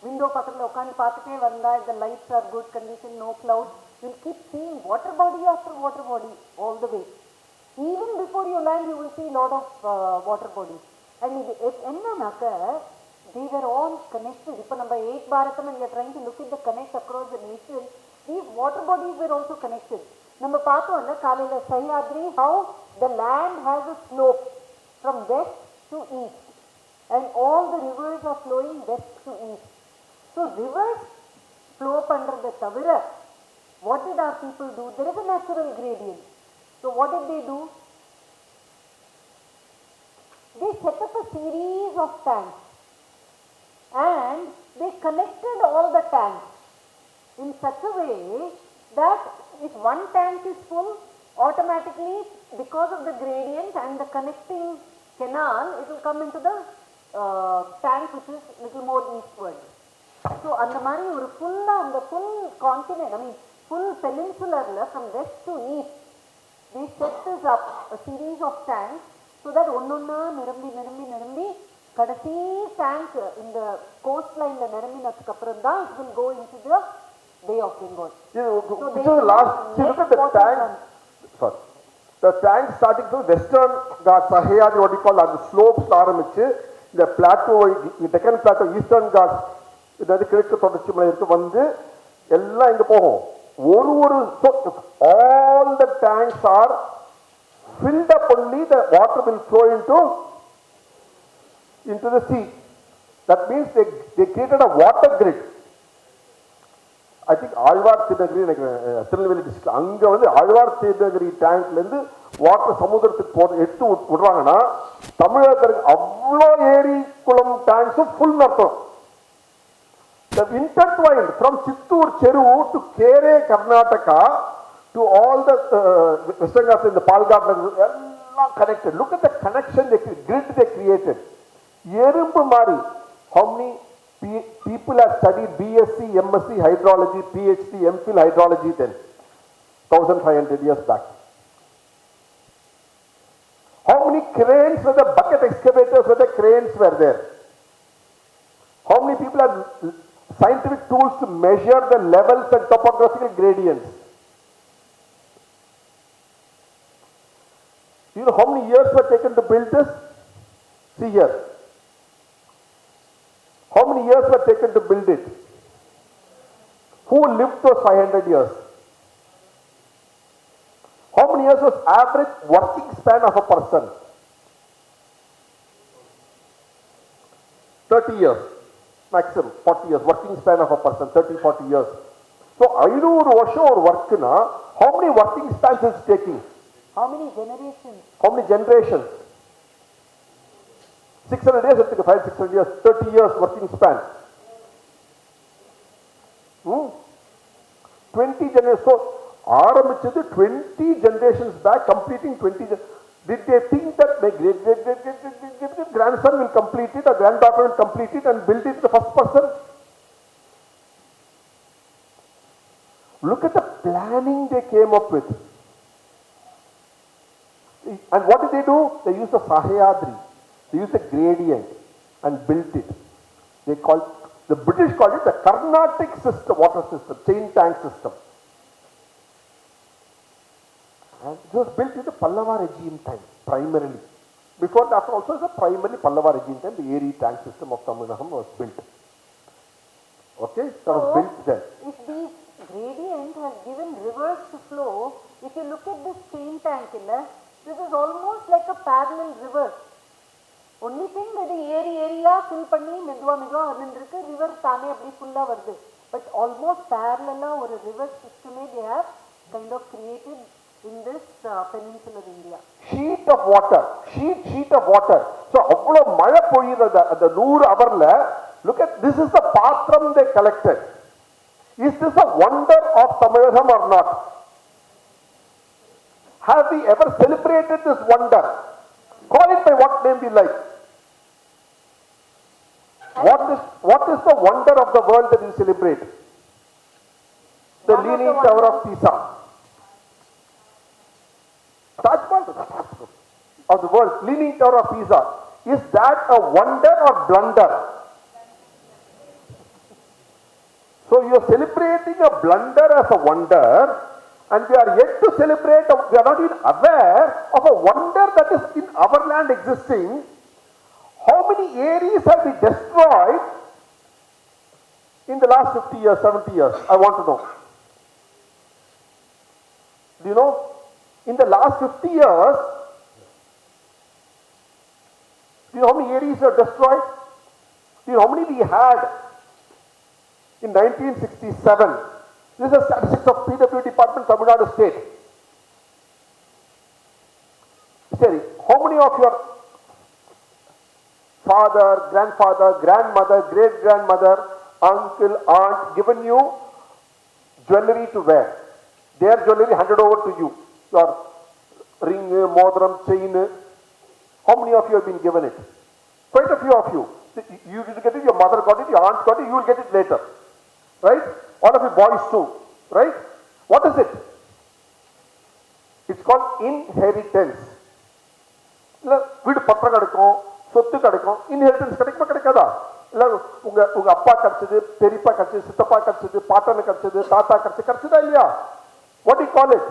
Window பக்கத்துல உட்கார்ந்து பார்த்துட்டே வந்தா, the lights are good condition, no clouds, you will keep seeing water body after water body all the way. Even before you land, you will see a lot of water bodies. And இது என்னன்னாக்க, they were all connected. இப்போ நம்ம 8 Bharatham and we are trying to look at the connect across the nation. These water bodies were also connected. நம்ம பார்த்தோம் இல்ல காலையில Sahyadri, how the land has a slope from west to east and all the rivers are flowing west to east. So rivers flow பண்றதை தவிர, what did our people do? There is a natural gradient. So what did they do? They set up a series of tanks and they connected all the tanks in such a way that if one tank is full, automatically because of the gradient and the connecting canal, it will come into the tank which is little more eastward. So அந்த மாதிரி ஒரு full continent, I mean full peninsular from west to east, they set this up a series of tanks so that ஒன்னொன்னா நிரம்பி கடைசி tank இந்த coast line நிரம்பினதுக்கு அப்புறம் தான் it will go into the Bay of Bengal. So last, see, look at the tank. Sorry, the tank starting from Western Ghats, Sahyadri, what you call the slopes ஆரம்பிச்சு the plateau, Deccan plateau, Eastern Ghats, இதாவது கிழக்கு தொடர்ச்சி மலை இருக்கு வந்து எல்லாம் இங்க போகும். All the tanks are filled up, only the water will flow into the sea. That means they created a water grid. I think Alvar Tidagri, Tirunelveli district, அங்க வந்து ஆழ்வார் Tidagri tankல இருந்து வாட்டர் சமுத்திரத்துக்கு எடுத்து விடுறாங்கன்னா தமிழகத்துக்கு அவ்வளோ ஏரி குளம் டேங்க்ஸும் ஃபுல் நடத்தும். The intertwined from Chittoor Cheru to Kere, Karnataka to all the Western Ghats in the Palghat, all connected. Look at the connection, grid they created. Yerumbu Mari, how many people have studied BSc, MSc hydrology, PhD, MPhil hydrology then? 1500 years back. How many cranes were the bucket excavators were the cranes were there? How many people have scientific tools to measure the levels and topographical gradients? You know how many years were taken to build this? See here. How many years were taken to build it? Who lived those 500 years? How many years was average working span of a person? 30 years. Maximum 40 years working span of a person, 30-40 years. So 500 வருஷம் ஒரு வர்க்னா how many working spans is taking? How many generations? How many generations? 600 years, 500-600 years, 30 years working span. 20 generations. So ஆரம்பிச்சது 20 generations back, completing 20. Did they think that my great grandson will complete it, or granddaughter will complete it and build it the first person? Look at the planning they came up with. And what did they do? They used the Sahyadri. They used the gradient and built it. The British called it the Carnatic system, water system, chain tank system. And it was built in the Pallava regime time, primarily. Before that also is a primarily Pallava regime time, the Erie tank system of Tamil Nadu was built. Okay, that was built there. If these gradient has given rivers to flow, if you look at this chain tank, this is almost like a parallel river. Only thing that the area fill panni medwa vandrukku river taane appadi full ah varudhu, but almost parallel or a river system they have kind of created in this peninsular India. Sheet of water. So avlo mala poyirada அந்த 100 hourல, look at this is the patram they collected. Is this a wonder of Tamilnadu or not? Have we ever celebrated this wonder? Call it by what name we like. What is the wonder of the world that we celebrate? The Leaning Tower of Pisa. Taj Mahal of the world, Leaning Tower of Pisa. Is that a wonder or blunder? So you are celebrating a blunder as a wonder, and we are yet to celebrate, we are not even aware of a wonder that is in our land existing. How many areas have been destroyed in the last 50 years, 70 years? I want to know. Do you know? In the last 50 years, do you know how many areas are destroyed? Do you know how many we had in 1967? This is the statistics of PW Department, Tamil Nadu State. Say, how many of your father, grandfather, grandmother, great-grandmother, uncle, aunt given you jewelry to wear? Their jewelry handed over to you. Your ring, modram, chain. How many of you have been given it? Quite a few of you. You will get it, your mother got it, your aunt got it, you will get it later. Right? All of you boys too. Right? What is it? It's called inheritance. வீடு பத்திரம் கிடைக்கும், சொத்து கிடைக்கும், inheritance கிடைக்குமா கிடைக்காதா? இல்ல உங்க அப்பா கிடைச்சது, பெரியப்பா கிடைச்சது, சித்தப்பா கிடைச்சது, பாட்டனு கிடைச்சது, தாத்தா கிடைச்சதா இல்லையா? What do you call it?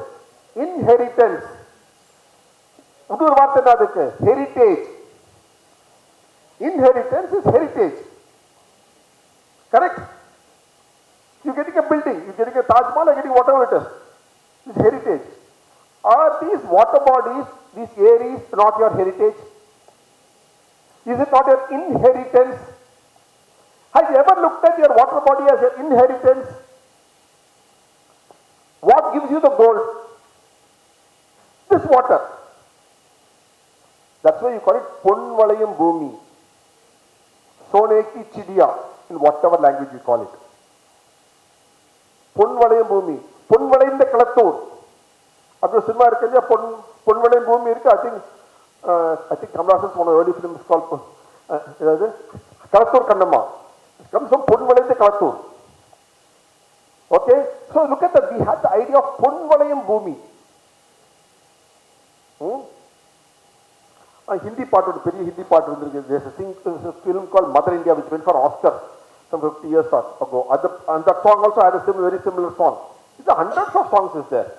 Inheritance. இன்னொரு வார்த்தை என்ன அதுக்கு? Heritage. Inheritance is heritage. Correct? You're getting a building, you're getting a Taj Mahal, you're getting whatever it is. It's heritage. Are these water bodies, these areas, not your heritage? Is it not your inheritance? Have you ever looked at your water body as your inheritance? What gives you the gold? This water. That's why you call it Ponvalayam Bhumi. Soneki Chidiya, in whatever language you call it. Ponvalayam Bhumi. Ponvalayam the Kalatur. After cinema irukku Ponvalayam Bhumi irukku, I think Kamala Hassan's one of the early films called Kalatur Kannamma. It comes from Ponvalayam the Kalatur. Okay? So look at that. We had the idea of Ponvalayam Bhumi. A Hindi part, Hindi part. There's a film called Mother India which went for Oscar some 50 years ago. And that song also had a very similar song. There are hundreds of songs is there.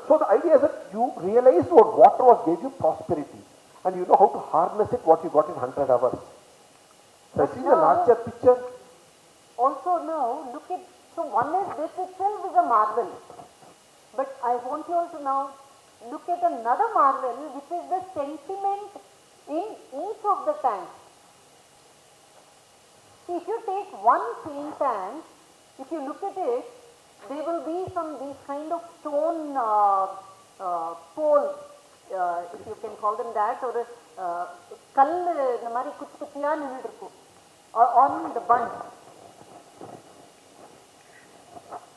So the idea is that you realize what water gave you prosperity, and you know how to harness it, what you got in 100 hours. So I see the larger picture. Also now, look at, so one is this itself is a marvel. But I want you all to now look at another marvel, which is the sentiment in each of the tanks. See, if you take one chain tank, if you look at it, there will be these kind of stone poles, if you can call them that, or kallu இந்த மாதிரி குச்சி குச்சியா நின்னுட்டு இருக்கும் on the bund.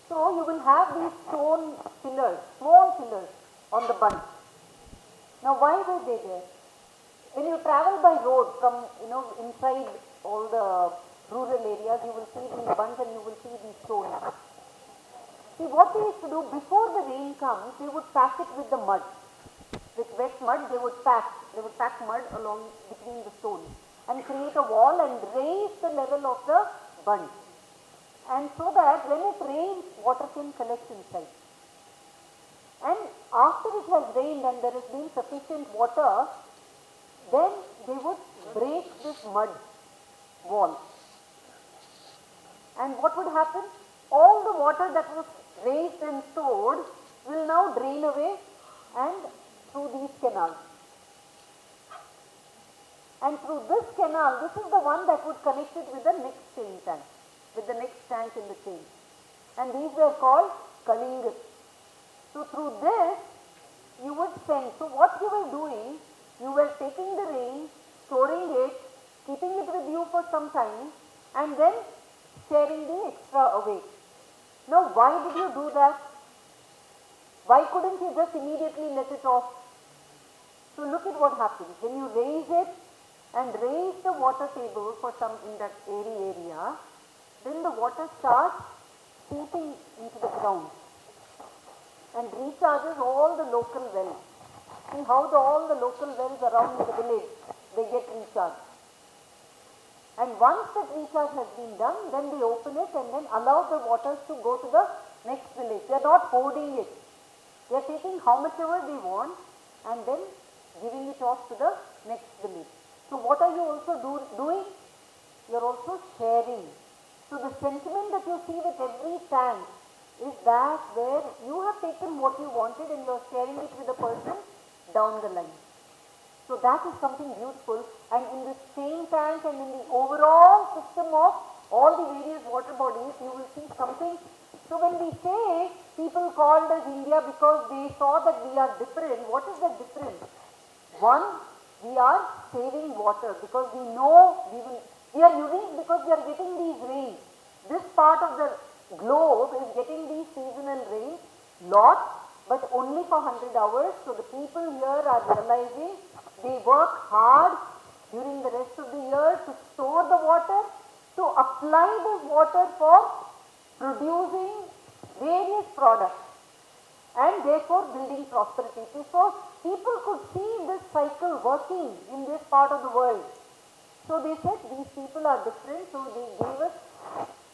So you will have these stone pillars, small pillars on the bund. Now why were they there? When you travel by road from inside all the rural areas, you will see these bunds and you will see these stones. See, what they used to do before the rain comes, they would pack it with the mud. With wet mud, they would pack mud along between the stones and create a wall and raise the level of the bund. And so that when it rains, water can collect inside. And after it has rained and there has been sufficient water, then they would break this mud wall. And what would happen? All the water that was raised and stored will now drain away and through these canals. And through this canal, this is the one that would connect it with the next chain tank, with the next tank in the chain. And these were called Kalingas. So through this, you would send. So what you were doing, you were taking the rain, storing it, keeping it with you for some time, and then sharing the extra away. Now, why did you do that? Why couldn't you just immediately let it off? So look at what happens. When you raise it and raise the water table for some in that airy area, then the water starts seeping into the ground and recharges all the local wells. See how all the local wells around the village, they get recharged. And once that recharge has been done, then they open it and then allow the waters to go to the next village. They are not hoarding it. They are taking how much ever they want and then giving it off to the next village. So what are you also doing? You are also sharing. So the sentiment that you see with every tank is that where you have taken what you wanted and you are sharing it with the person down the line. So that is something beautiful, and in this same tank and in the overall system of all the various water bodies, you will see something. So when we say people called us India because they saw that we are different, what is the difference? One, we are saving water because we know we are unique because we are getting these rains. This part of the globe is getting these seasonal rains, lot, but only for 100 hours. So the people here are realizing they work hard during the rest of the year to store the water, to apply this water for producing various products and therefore building prosperity. So people could see this cycle working in this part of the world. So they said these people are different, so they gave us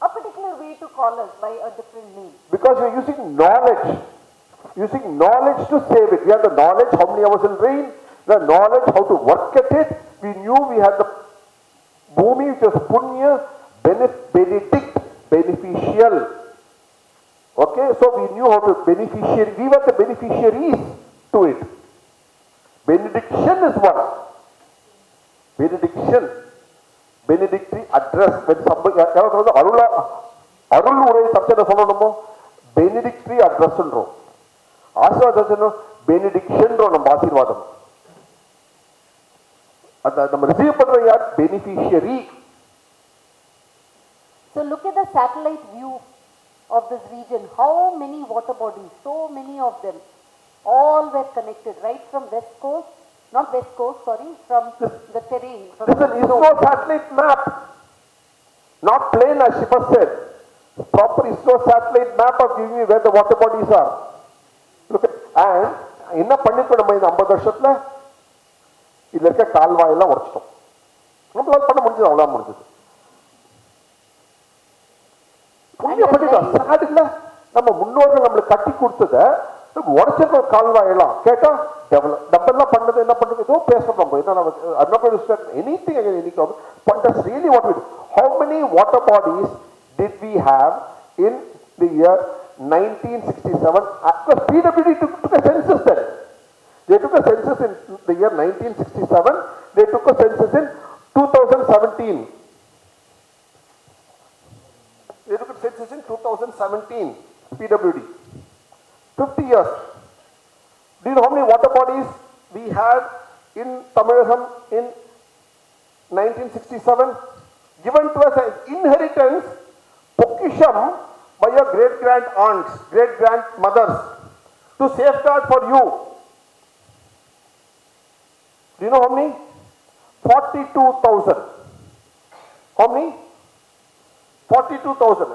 a particular way to call us by a different name. Because you're using knowledge to save it. We have the knowledge how many hours will rain, the knowledge how to work at it. We knew we had the Bhumi, which was Punya, benedict, beneficial. Okay, so we knew how to beneficiary. We were the beneficiaries to it. Benediction is one. Benediction. Benedictory address. When somebody, benedictory address. Benediction. Beneficiary. So look at the satellite view of this region. How many water bodies, so many of them, all were connected right from west coast, not west coast, sorry, from the terrain. From this is an ISRO satellite map, not plain as Shiva said. Proper ISRO satellite map of giving you where the water bodies are. Look at, and in a Pandit நம்ம இந்த 50 வருஷத்துல இதுல இருக்க கால்வாய் எல்லாம் உடைச்சிட்டோம். நம்மளால பண்ண முடிஞ்சது அவ்வளவு முடிஞ்சது. புண்ணிய பண்ணிட்டோம். சாடுல நம்ம முன்னோர்கள் நம்மளுக்கு கட்டி கொடுத்தத உடைச்சிருக்க கால்வாய் எல்லாம் கேட்டா டெவலப்லாம் பண்ணது என்ன பண்றது ஏதோ பேசணும் நம்ம என்ன I'm not going to spend anything again any problem, but that's really what we do. How many water bodies did we have in the year 1967? Because PWD took a census then. They took a census in the year 1967. They took a census in 2017. They took a census in 2017. PWD. 50 years. Do you know how many water bodies we had in Tamil in 1967? Given to us as inheritance, Pokisham, by your great-grand aunts, great-grandmothers, to safeguard for you. Do you know how many? 42,000. How many? 42,000.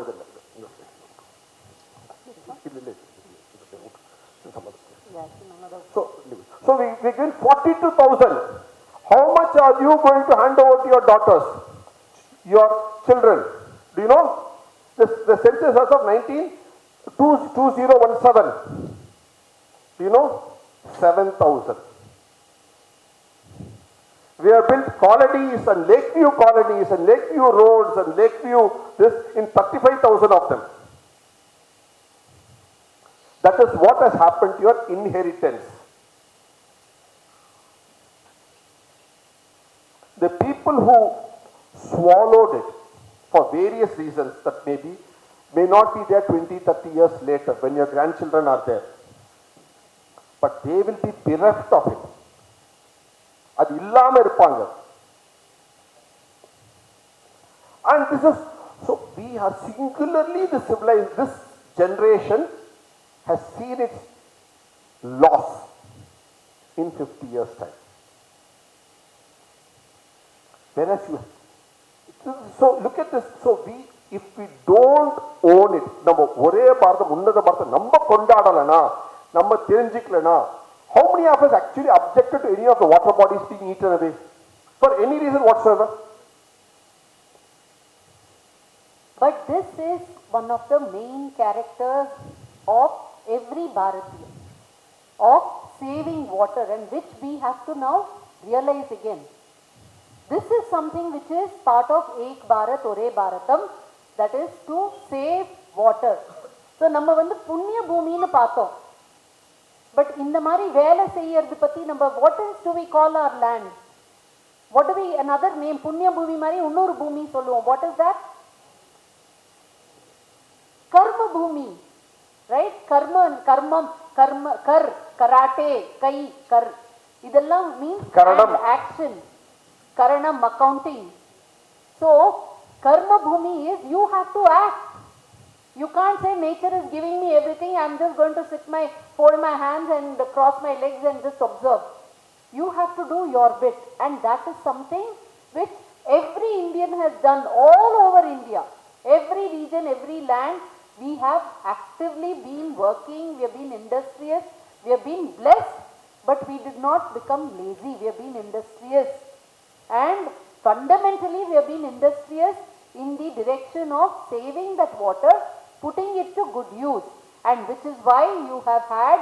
So we give 42,000. How much are you going to hand over to your daughters, your children? Do you know? The census as of 2017. Do You know, 7,000. We have built colonies and Lakeview colonies and Lakeview roads and Lakeview this in 35,000 of them. That is what has happened to your inheritance. The people who swallowed it for various reasons that may not be there 20, 30 years later when your grandchildren are there. But they will be bereft of it. அது இல்லாம இருப்பாங்க. And this is, so we are singularly the civilized, this generation has seen its loss in 50 years time. Whereas you, so look at this, so if we don't own it, நம்ம ஒரே பாரதம் உன்னத பாரதம் நம்ம கொண்டாடலனா, நம்ம தெரிஞ்சிக்கலனா, how many of us actually objected to any of the water bodies being eaten away for any reason whatsoever? But this is one of the main characters of every Bharatiya, of saving water, and which we have to now realize again. This is something which is part of Ek Bharat Ore Bharatam, that is to save water. So நம்ம வந்து புண்ணிய பூமின்னு பார்த்தோம். But இந்த மாதிரி வேலை செய்யறது பத்தி நம்ம what else do we call our land? What do we, another name, புண்ணிய பூமி மாதிரி இன்னொரு பூமி சொல்லுவோம். What is that? Karma Bhumi, right? Karate, kai, kar. இதெல்லாம் means action. Karanam, accounting. So, Karma Bhumi is you have to act. You can't say nature is giving me everything, I'm just going to fold my hands and cross my legs and just observe. You have to do your bit, and that is something which every Indian has done all over India. Every region, every land, we have actively been working, we have been industrious, we have been blessed, but we did not become lazy, we have been industrious. And fundamentally, we have been industrious in the direction of saving that water, putting it to good use, and which is why you have had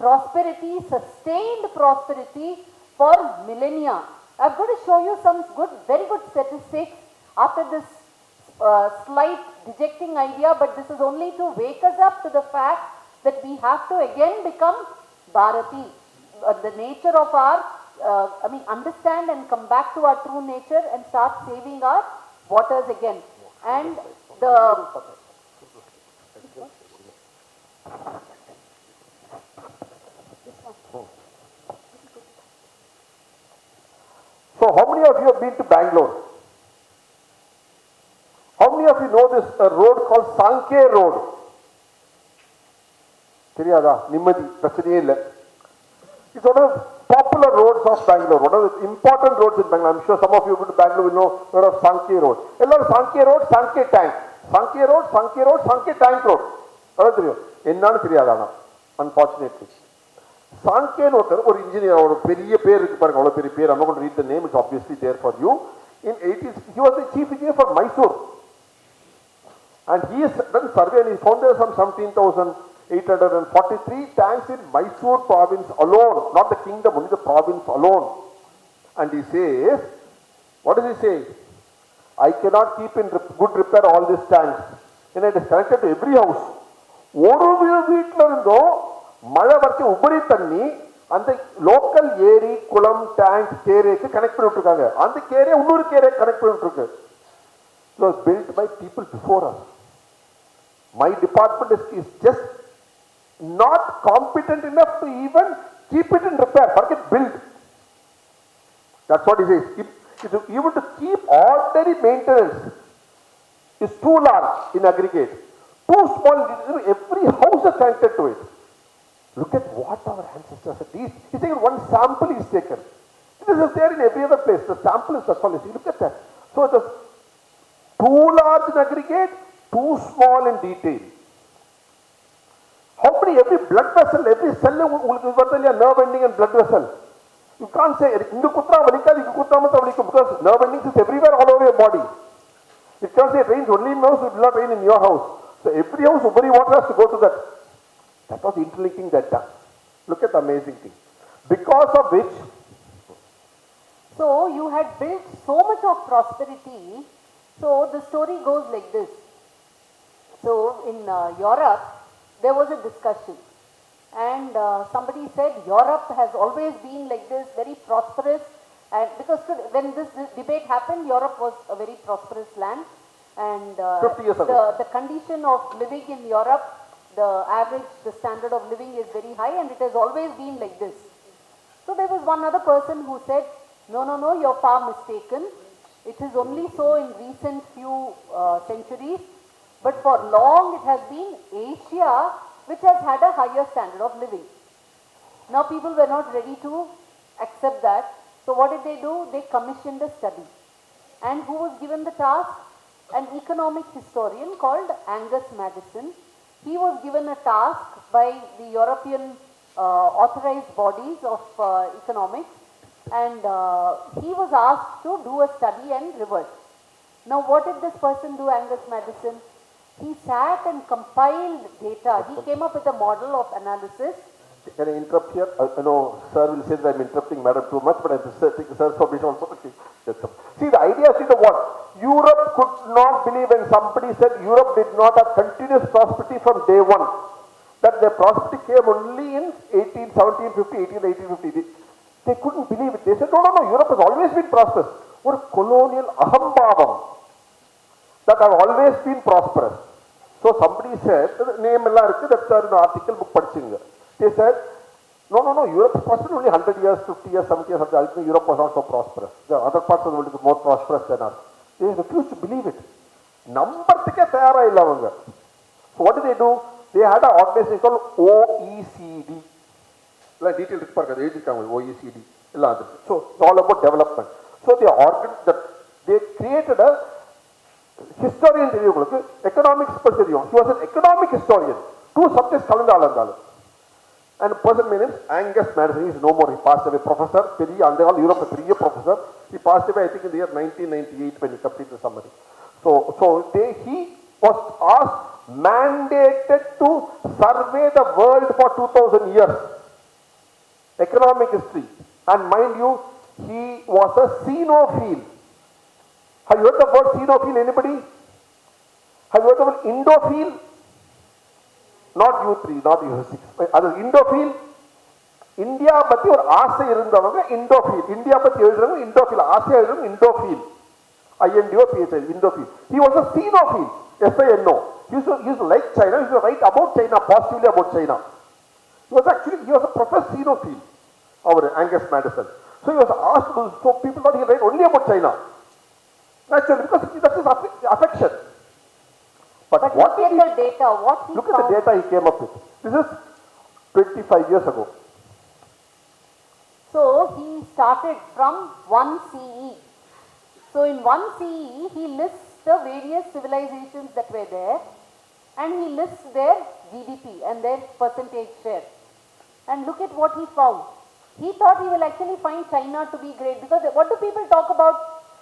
prosperity, sustained prosperity for millennia. I'm going to show you some very good statistics after this slight dejecting idea, but this is only to wake us up to the fact that we have to again become Bharati, the nature of our, understand and come back to our true nature and start saving our waters again. And the So how many of you have been to Bangalore? How many of you know this road called Sankey Road? தெரியாதா? நிம்மதி பிரச்சனையே இல்லை. It's one of the popular roads of Bangalore, one of the important roads in Bangalore. I'm sure some of you who go to Bangalore will know of Sankey Road. எல்லாரும் Sankey Road, Sankey Tank. Sankey Road, Sankey Road, Sankey Tank Road. அதான் தெரியும். என்னன்னு தெரியாதானா? Unfortunately. Sankey ஒரு engineer, ஒரு பெரிய பேர் இருக்கு பாருங்க, அவ்வளவு பெரிய பேர். I'm not going to read the name, it's obviously there for you. In 80s, he was the chief engineer for Mysore. And he has done survey and he found there some 17,843 tanks in Mysore province alone, not the kingdom, only the province alone. And he says, what does he say? I cannot keep in good repair all these tanks. And it is connected to every house. ஒரு வீட்டில் இருந்தும் மழை வரைச்ச உபரி தண்ணி அந்த local ஏரி குளம் tank கேரேக்கு connect பண்ணி விட்டுருக்காங்க. அந்த கேரே இன்னொரு கேரே கனெக்ட் பண்ணி விட்டுருக்கு. It was built by people before us. My department is just not competent enough to even keep it in repair. Forget build. That's what he says. Even to keep ordinary maintenance is too large in aggregate. Too small, every house is connected to it. Look at what our ancestors have done. He's taken one sample, he's taken. This is there in every other place. The sample is that's all. Look at that. So it is too large in aggregate, too small in detail. How many, every blood vessel, every cell, nerve ending and blood vessel. You can't say, because nerve endings is everywhere all over your body. It can't say it rains only in your house, it will not rain in your house. So every house, every water has to go to that. That was interlinking that done. Look at the amazing thing. Because of which, So you had built so much of prosperity. So the story goes like this. So in Europe, there was a discussion, and somebody said Europe has always been like this, very prosperous. And because when this debate happened, Europe was a very prosperous land, and 50 years ago. the condition of living in Europe, the standard of living is very high, and it has always been like this. So there was one other person who said, no, no, no, you're far mistaken. It is only so in recent few centuries, but for long it has been Asia which has had a higher standard of living. Now people were not ready to accept that. So what did they do? They commissioned a study. And who was given the task? An economic historian called Angus Maddison. He was given a task by the European authorized bodies of economics, and he was asked to do a study and revert. Now what did this person do, Angus Maddison? He sat and compiled data. He came up with a model of analysis. can I interrupt here? I know sir will say that I'm interrupting madam too much, but I'm taking sir's permission also. See the idea, see the what? Europe could not believe when somebody said Europe did not have continuous prosperity from day one. That the prosperity came only in 1850. They couldn't believe it. They said, no, Europe has always been prosperous. Or colonial ahambhavam. That have always been prosperous. So somebody said, name that's an article book padching. They said, no, Europe is prosperous only 100 years, 50 years, 70 years. Ultimately, Europe was not so prosperous. The other parts of the world is more prosperous than us. They refused to believe it. Number so what did they do? They had an organization called OECD. Like detailed OECD. So it's all about development. So they created a historian, economics. He was an economic historian. Two subjects. And a person named Angus Maddison. He is no more. He passed away. Professor, Europe, a 3-year professor. He passed away, I think, in the year 1998 when he completed the summary. So he was asked, mandated to survey the world for 2000 years. Economic history. And mind you, he was a xenophile. Have you heard the word xenophile? Anybody? Have you heard the word Indophile? Not U3, not U6. Other Indophile. India பத்தி ஒரு ஆசை இருந்தவங்க Indophile. India பத்தி எழுதுறவங்க Indophile. ஆசை எழுதுறவங்க Indophile. INDO PHI, Indophile. He was a xenophile. SINO. He used to like China. He used to write about China, positively about China. He was a professed xenophile. Our Angus Maddison. So he was asked to, so people thought he write only about China. Naturally, because that's his affection. But what look at the data, what he look at the data he came up with. This is 25 years ago. So he started from 1 CE. So in 1 CE, he lists the various civilizations that were there, and he lists their GDP and their percentage share. And look at what he found. He thought he will actually find China to be great, because what do people talk about?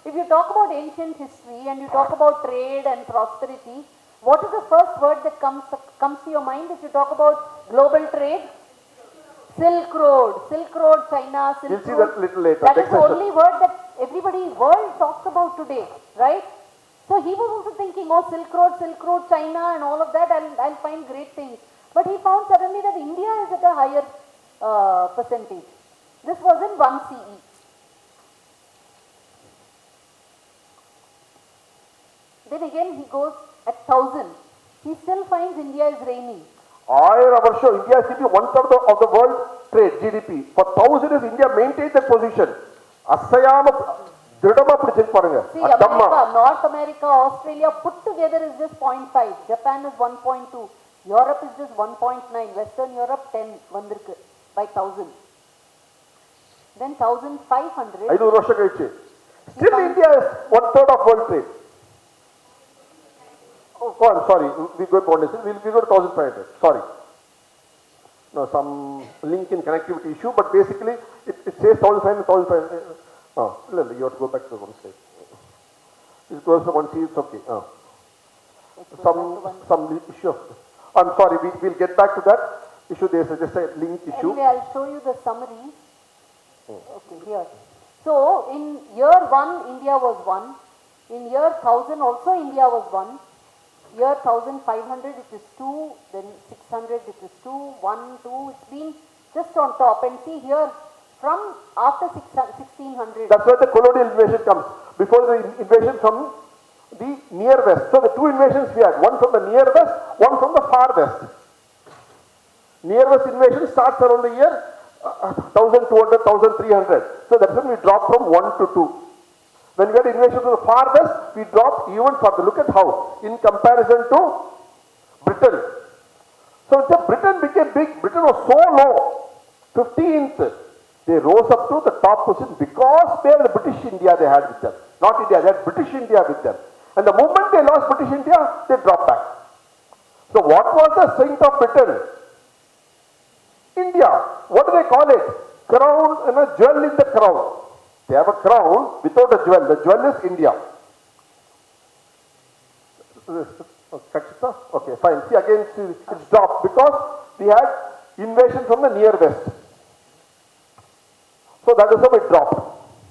If you talk about ancient history and you talk about trade and prosperity, what is the first word that comes to your mind if you talk about global trade? Silk Road, China, Silk Road. We'll see that little later. That is the only word that everybody world talks about today, right? So he was also thinking, oh, Silk Road, China and all of that, I'll find great things. But he found suddenly that India is at a higher percentage. This was in 1 CE. Then again he goes at 1000. He still finds India is reigning. India is 1/3 of the world trade, GDP. For 1000 years, India maintained that position. See, America, North America, Australia put together is just 0.5. Japan is 1.2. Europe is just 1.9. Western Europe 10 by 1000. Then 1500. Still India is 1/3 of world trade. Oh, God, sorry, we go to 1500. Sorry. No, some link in connectivity issue, but basically it says 1500. You have to go back to the one slide. It goes to one slide, it's okay. Some issue. I'm sorry, we'll get back to that. issue, there is just a link issue. Anyway, I'll show you the summary. Okay, here. So, in year 1, India was 1. In year 1000 also India was 1. Year 1500 it is 2. Then 600 it is 2. 1, 2. It's been just on top. And see here, from after 1600. That's where the colonial invasion comes. Before the invasion from the near west. So the two invasions we had. One from the near west, one from the far west. Near west invasion starts around the year 1200, 1300. So that's when we drop from 1 to 2. When we had invasion from the far west, we dropped even further. Look at how, in comparison to Britain. So the Britain became big. Britain was so low, 15th. They rose up to the top position because they had the British India they had with them. Not India, they had British India with them. And the moment they lost British India, they dropped back. So what was the strength of Britain? India. What do they call it? Crown and a jewel in the crown. They have a crown without a jewel. The jewel is India. Okay, fine. See again, it's dropped because we had invasion from the near west. So that is how it dropped.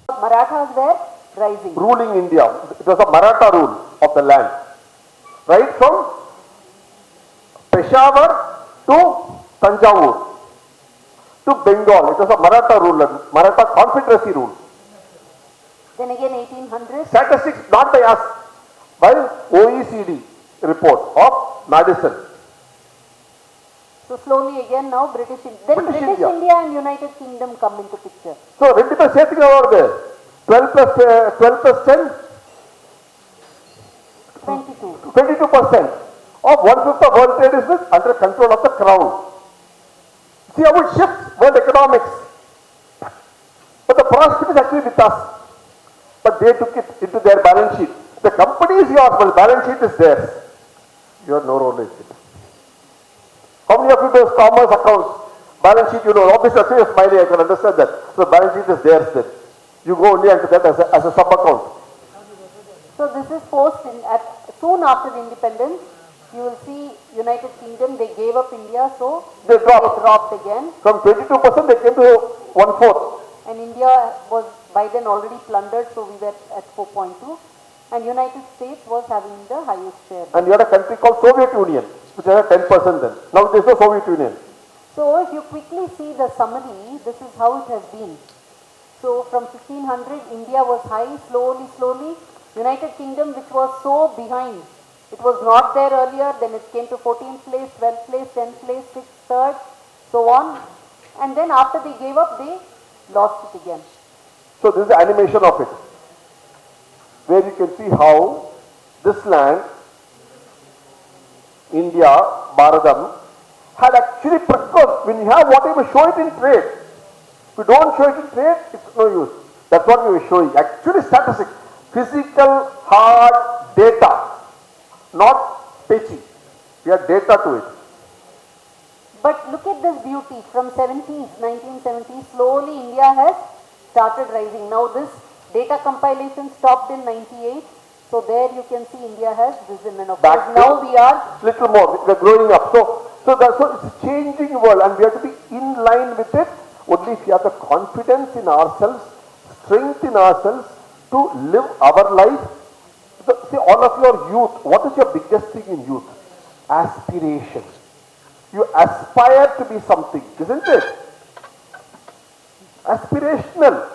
Marathas were rising. Ruling India. It was a Maratha rule of the land. Right from Peshawar to Tanjavur to Bengal. It was a Maratha rule, Maratha confederacy rule. Then again 1800s. Statistics not by us, by OECD report of Madison. So slowly again now British India and United Kingdom come into picture. So, rendu per setting over there. 12 plus 10? 22. 22% of 1/5 of world trade is under control of the crown. See how it shifts world economics. But the prosperity is actually with us. But they took it into their balance sheet. The company is yours, but the balance sheet is theirs. You have no role in it. How many of you do commerce accounts? Balance sheet, you know, obviously you're smiling, I can understand that. So balance sheet is theirs then. You go only into that as a sub account. So this is soon after the independence. You will see United Kingdom, they gave up India, so They dropped again. From 22% they came to 1/4. And India was by then already plundered, so we were at 4.2. And United States was having the highest share. And you had a country called Soviet Union, which had 10% then. Now there is no Soviet Union. So if you quickly see the summary, this is how it has been. So from 1500, India was high, slowly. United Kingdom, which was so behind, it was not there earlier, then it came to 14th place, 12th place, 10th place, 6th, 3rd, so on. And then after they gave up, they lost it again. So this is the animation of it, where you can see how this land, India, Bharatham, had actually progressed. When you have whatever, show it in trade. If you don't show it in trade, it's no use. That's what we were showing. Actually statistics, physical, hard data, not pitchy. We have data to it. But look at this beauty. From 1970s, slowly India has started rising. Now this data compilation stopped in 98. So there you can see India has risen. And of course now we are little more. We are growing up. So it's a changing world, and we have to be in line with it. Only if you have the confidence in ourselves, strength in ourselves to live our life. See, all of your youth, what is your biggest thing in youth? Aspiration. You aspire to be something, isn't it? Aspirational.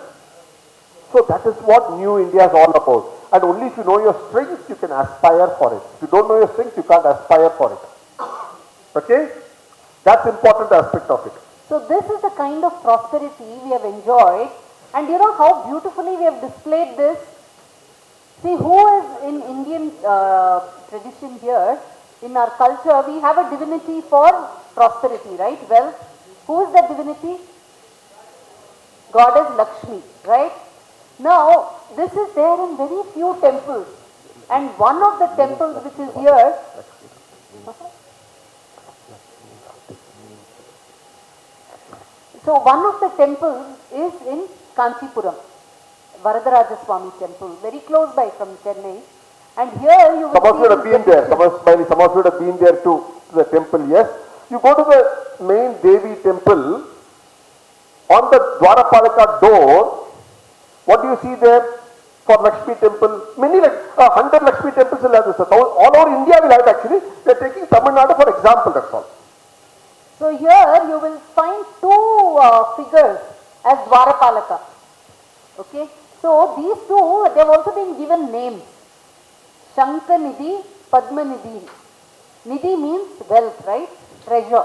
So that is what New India is all about. And only if you know your strengths, you can aspire for it. If you don't know your strengths, you can't aspire for it. Okay? That's important aspect of it. So this is the kind of prosperity we have enjoyed. And you know how beautifully we have displayed this? See, who is in Indian tradition here, in our culture, we have a divinity for prosperity, right? Well, who is that divinity? Goddess Lakshmi, right? Now, this is there in very few temples. And one of the temples which is here, so one of the temples is in Kanchipuram, Varadaraja Swami temple, very close by from Chennai. And here you will some of you would have been there. Some of you would have been there too, to the temple, yes. You go to the main Devi temple, on the Dwarapalika door, what do you see there for Lakshmi temple? Many, like 100 Lakshmi temples will have this. All over India will have it actually. They are taking Tamil Nadu for example, that's all. So here you will find two figures as Dwarapalaka. Okay. So these two, they have also been given names. Shankanidhi, Padmanidhi. Nidhi means wealth, right? Treasure.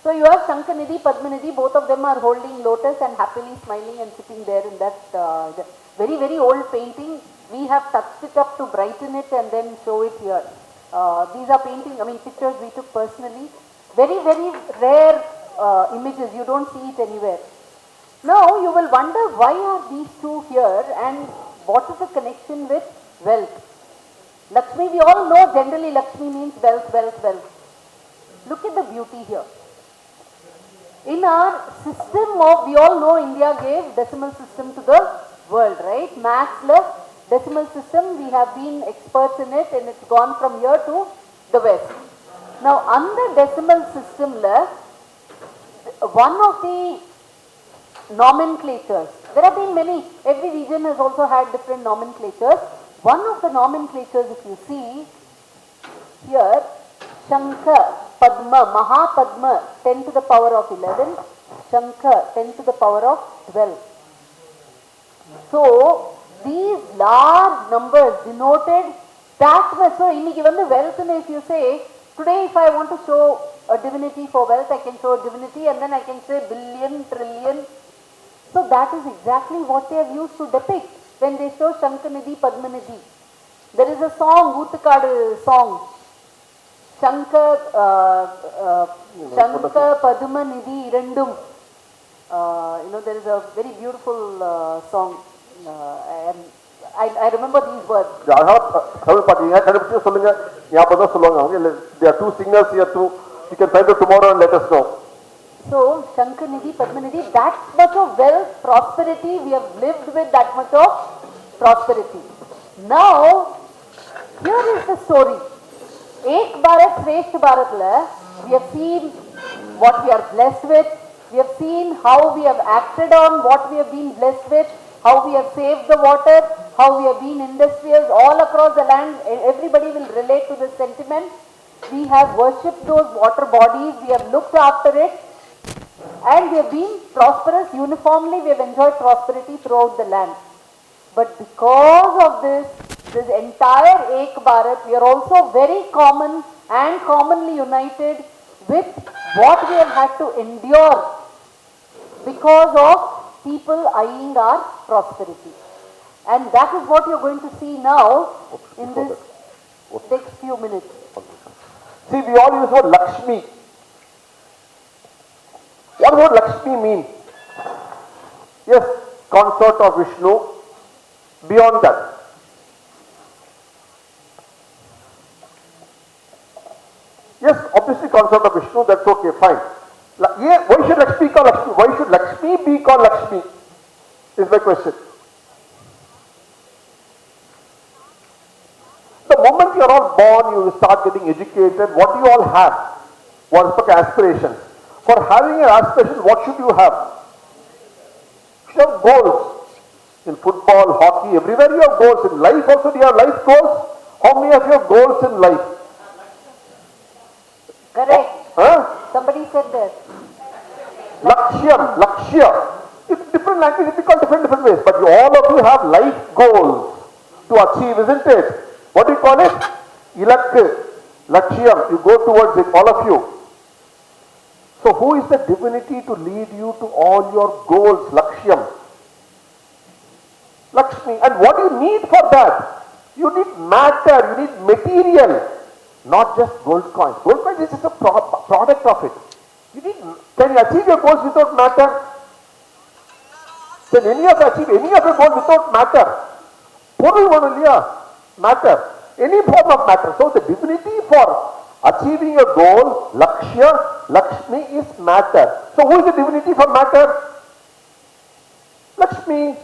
So you have Shankanidhi, Padmanidhi, both of them are holding lotus and happily smiling and sitting there in that very, very old painting. We have touched it up to brighten it and then show it here. These are pictures we took personally. Very, very rare images, you don't see it anywhere. Now you will wonder why are these two here and what is the connection with wealth? Lakshmi, we all know generally Lakshmi means wealth, wealth, wealth. Look at the beauty here. In our system of, we all know India gave decimal system to the world, right? Maths left, decimal system, we have been experts in it and it's gone from here to the west. Now under decimal system left, one of the nomenclatures, there have been many, every region has also had different nomenclatures. One of the nomenclatures, if you see here, Shankha, Padma, Mahapadma, 10 to the power of 11, Shankha, 10 to the power of 12. So, these large numbers denoted that much. So, given the wealth, and if you say, today if I want to show a divinity for wealth, I can show a divinity and then I can say billion, trillion. So, that is exactly what they have used to depict when they show Shankanidhi, Padmanidhi. There is a song, Oothukadu song, Shankha, Padmanidhi, Irandum. There is a very beautiful song. I remember these words. There are two singers here too. You can find out tomorrow and let us know. So, Shankanidhi, Padmanidhi, that much of wealth, prosperity, we have lived with that much of prosperity. Now, here is the story. Ek Bharat, Shreshth Bharat, we have seen what we are blessed with, we have seen how we have acted on what we have been blessed with, how we have saved the water, how we have been industrious all across the land. Everybody will relate to this sentiment. We have worshipped those water bodies, we have looked after it, and we have been prosperous uniformly. We have enjoyed prosperity throughout the land. But because of this entire Ek Bharat, we are also very common and commonly united with what we have had to endure because of people eyeing our prosperity. And that is what you are going to see now in this next few minutes. See, we all use the word Lakshmi. What does Lakshmi mean? Yes, consort of Vishnu. Beyond that, yes, obviously consort of Vishnu, that's okay, fine. Why should Lakshmi be called Lakshmi? Why should Lakshmi be called Lakshmi? Is my question. The moment you are all born, you start getting educated. What do you all have? What is the aspirations? For having an aspiration, what should you have? You should have goals. In football, hockey, everywhere you have goals. In life also, do you have life goals? How many of you have goals in life? Correct. Huh? Somebody said that. Lakshya. It's different language, it's called different ways. But all of you have life goals to achieve, isn't it? What do you call it? Ilak, Lakshyam. You go towards it, all of you. So who is the divinity to lead you to all your goals? Lakshyam. Lakshmi. And what do you need for that? You need matter, you need material, not just gold coins. Gold coins is just a product of it. Can you achieve your goals without matter? Can any of you achieve any of your goals without matter? Matter. Any form of matter. So the divinity for achieving your goal, Lakshya, Lakshmi is matter. So who is the divinity for matter? Lakshmi.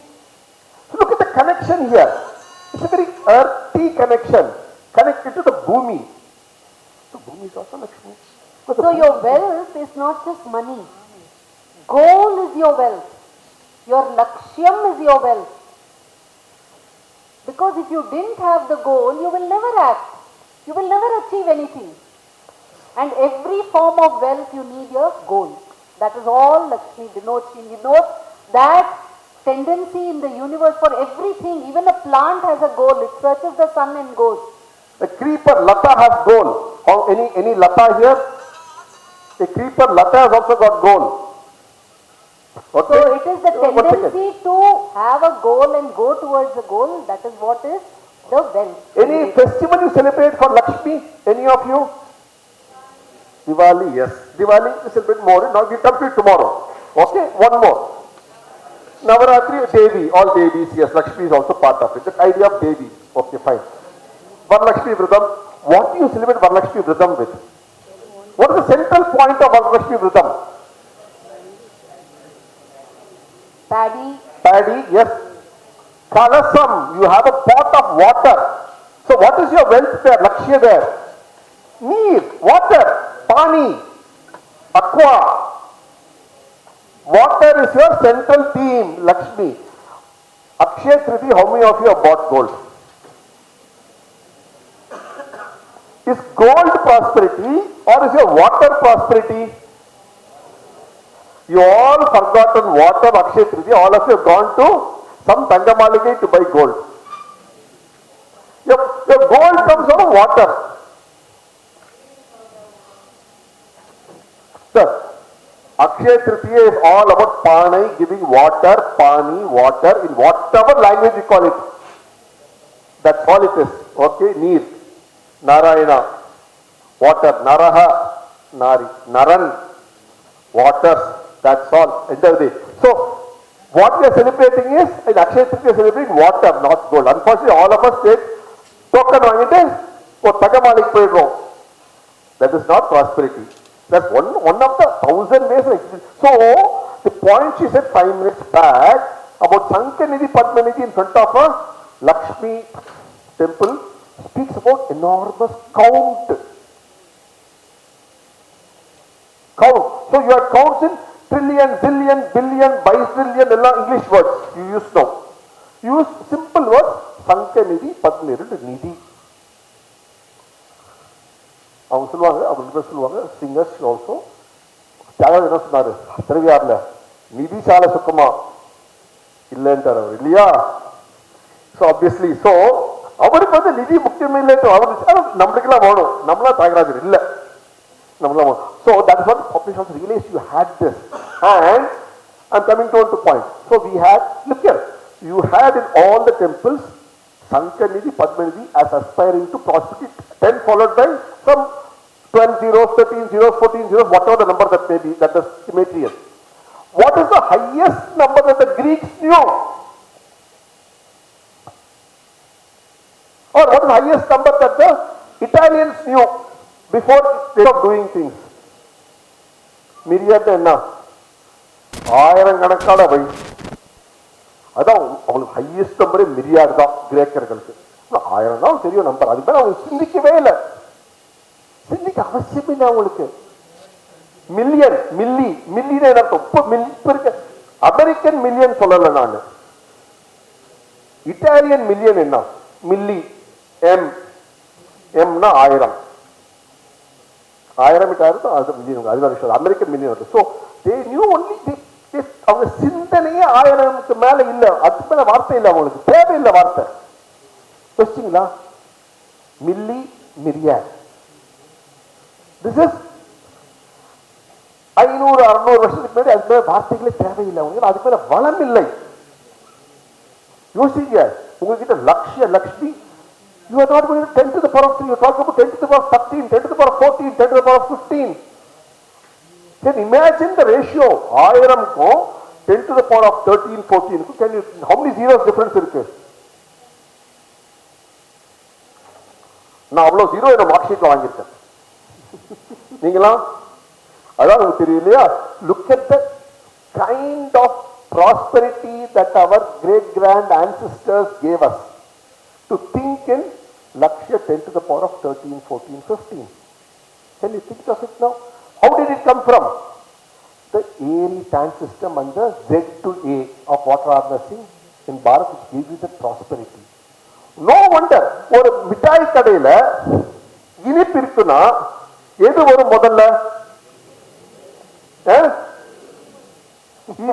So look at the connection here. It's a very earthy connection. Connected to the Bhumi. So Bhumi is also Lakshmi. So your wealth is not just money. Goal is your wealth. Your lakshyam is your wealth. Because if you didn't have the goal, you will never act. You will never achieve anything. And every form of wealth you need a goal. That is all Lakshmi denotes. She denotes that tendency in the universe for everything. Even a plant has a goal. It searches the sun and goes. A creeper, Lata has goal. Any Lata here? A creeper, Lata has also got goal. Okay? So it is the tendency to have a goal and go towards a goal. That is what is the wealth. Any festival you celebrate for Lakshmi? Any of you? Diwali, yes. Diwali is a bit more. Now we come to it tomorrow. Okay, one more. Navaratri, Devi, all Devis, yes. Lakshmi is also part of it. The idea of Devi. Okay, fine. Varalakshmi Vratam. What do you celebrate Varalakshmi Vratam with? What is the central point of Varalakshmi Vratam? Paddy. Paddy, yes. Kalasam, you have a pot of water. So what is your wealth there? Lakshya there. Neer, water, pani, aqua. Water is your central theme, Lakshmi. Akshay Triti, how many of you have bought gold? Is gold prosperity or is your water prosperity? You all forgotten water, Akshay Triti, all of you have gone to some Tangamaligai to buy gold. Your gold comes out of water. Sir, Akshay Tritiya is all about Panai, giving water, Pani, water, in whatever language you call it. That's all it is. Okay, Neer, Narayana, water, Naraha, Nari, Naran, waters, that's all. End of the day. So, what we are celebrating is, in Akshay Tritiya we are celebrating water, not gold. Unfortunately, all of us take token vaangite, or Tagamalik poidrom. That is not prosperity. That's one of the 1,000 ways of experience. So, the point she said 5 minutes back about Sankanidhi Padmanidhi in front of a Lakshmi temple speaks about enormous count. Count. So, you have counts in trillion, zillion, billion, bitrillion, all English words you use now. Use simple words, Sankanidhi Padmanidhi Nidhi. அவங்க சொல்லுவாங்க, அவங்க சொல்லுவாங்க, singers also, Thyagarajar என்ன சொன்னாரு, திருவியார்ல நிதிசால சுக்கமா இல்லைன்றார் அவர் இல்லையா? So obviously so அவருக்கு வந்து நிதி முக்கியமே இல்லைன்னு அவர் நம்மளுக்கெல்லாம் வேணும், நம்மளாம் தியாகராஜர் இல்லை, நம்மளாம் வேணும். So that is what population also realized you had this. And I'm coming to point. So we had, look here, you had in all the temples Sankanidhi, Padmanidhi as aspiring to prosperity, 10 followed by some 12 zeros, 13 zeros, 14 zeros, whatever the number that may be, that is immaterial. What is the highest number that the Greeks knew? Or what is the highest number that the Italians knew before they stopped doing things? Myriad enna? 1000 கணக்கான வை. அதான் அவங்களுக்கு highest நம்பரே மிரியாடு தான் கிரேக்கர்களுக்கு. 1000 தான் பெரிய number, அதுக்கு மேலே அவங்க சிந்திக்கவே இல்லை, சிந்திக்க அவசியம் இல்லை அவங்களுக்கு. மில்லியன், மில்லின்னு அர்த்தம். இப்போ இருக்க அமெரிக்கன் மில்லியன் சொல்லலை நான், இட்டாலியன் மில்லியன் என்ன மில்லி, எம்னா 1000, 1000 இட்டாயிரம் அது மில்லியன், அது வேற விஷயம். American million. So they knew only, அவங்க சிந்தனையே 1000க்கு மேல இல்ல, அதுக்கு மேல வார்த்தை இல்லை அவங்களுக்கு, தேவையில்லை வார்த்தை. யோசிச்சிங்களா? மில்லி, மிரியாட். திஸ் இஸ் 500-600 வருஷத்துக்கு முன்னாடி அதுக்கு மேல வார்த்தைகளே தேவையில்லை அவங்களுக்கு, அதுக்கு மேல வளம் இல்லை. யோசிங்க, உங்ககிட்ட Lakshmi, you are not going to 10 to the power of 3, you are talking about 10 to the power of 13, 10 to the power of 14, 10 to the power of 15. Can imagine the ratio 1000 ko 10 to the power of 13, 14. Can you, how many zeros difference இருக்கு? நான் அவ்வளவு zero என்ன mark ஷீட்ல வாங்கியிருக்கேன். நீங்களா அதான் உங்களுக்கு தெரியும் இல்லையா? Look at the kind of prosperity that our great grand ancestors gave us to think in Lakshya 10 to the power of 13, 14, 15. Can you think of it now? How did it come from? The airy tank system and the Z to A of water harnessing in Bharat, which gave you the prosperity. No wonder, ஒரு மிட்டாய் கடையில இனிப்பு இருக்குன்னா எது வரும் முதல்ல?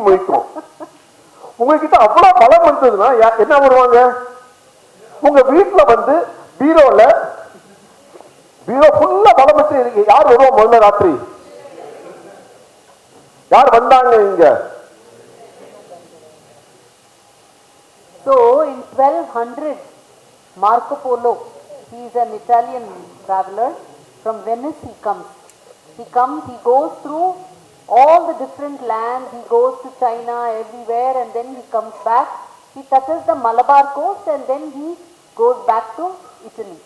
முழிக்கும். உங்ககிட்ட அவ்வளவு பலம் வந்ததுன்னா என்ன வருவாங்க? உங்க வீட்டுல வந்து பீரோ ஃபுல்லா பலம் வச்சு யார் வருவா முதல்ல ராத்திரி? யார் வந்தாங்க இங்க? So in 1200, Marco Polo, he is an Italian traveler. From Venice he comes, he goes through all the different lands, he goes to China, everywhere, and then he comes back, he touches the Malabar coast, and then he goes back to Italy.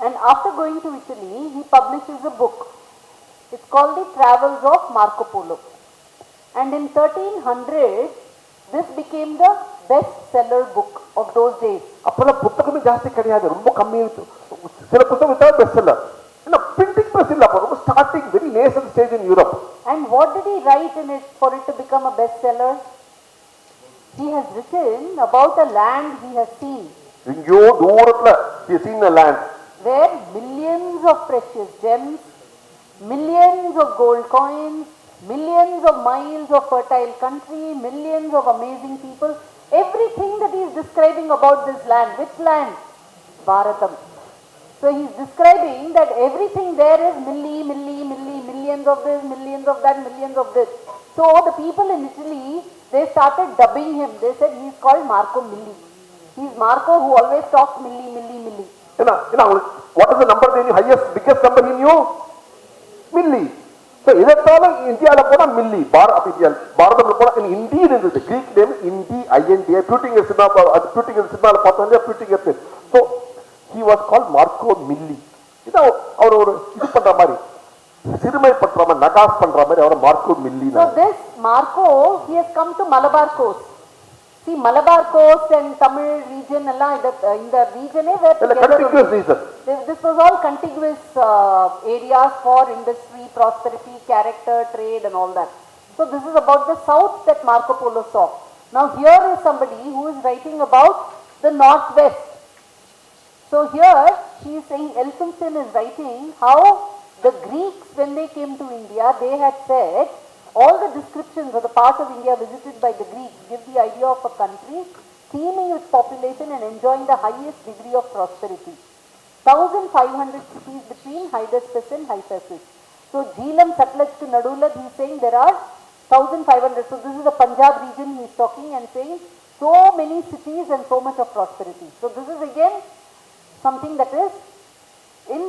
And after going to Italy, he publishes a book. It's called the Travels of Marco Polo. And in 1300, this became the best-seller book of those days. அப்போதான் புத்தகமே ஜாஸ்தி கிடையாது, ரொம்ப கம்மி. சில புத்தகம் best seller. Printing press illa appo starting very nascent stage in Europe. And what did he write in it for it to become a bestseller? He has written about a land he has seen. Ingo doorathla he has seen a land where millions of precious gems, millions of gold coins, millions of miles of fertile country, millions of amazing people, everything that he is describing about this land. Which land? Bharatam. So he is describing that everything there is millions of this, millions of that, millions of this. So the people in Italy, they started dubbing him. They said he is called Marco Milli. He is Marco who always talks milli. What is the number they knew? Biggest number he knew? Milli. So idathala India la pona milli. Bharatam la pona in indeed is the Greek name Indi INDI. Putting a cinema la pathanda putting a thing. So he was called Marco Milli. அவர் ஒரு இது பண்ற மாதிரி சிறுமை பண்ற மாதிரி நகாஸ் பண்ற மாதிரி அவர் மார்க்கோ மில்லி. So this Marco, he has come to Malabar coast. See, Malabar coast and Tamil region alla in the region where contiguous region. This was all contiguous areas for industry, prosperity, character, trade and all that. So this is about the south that Marco Polo saw. Now here is somebody who is writing about the northwest. So here she is saying, Elphinstone is writing how the Greeks, when they came to India, they had said all the descriptions of the part of India visited by the Greeks give the idea of a country teeming with population and enjoying the highest degree of prosperity. 1,500 cities between Hydaspes and Hyphasis. So Jhelum, Sutlej to Nadula, he is saying there are 1,500. So this is the Punjab region he is talking and saying so many cities and so much of prosperity. So this is again something that is in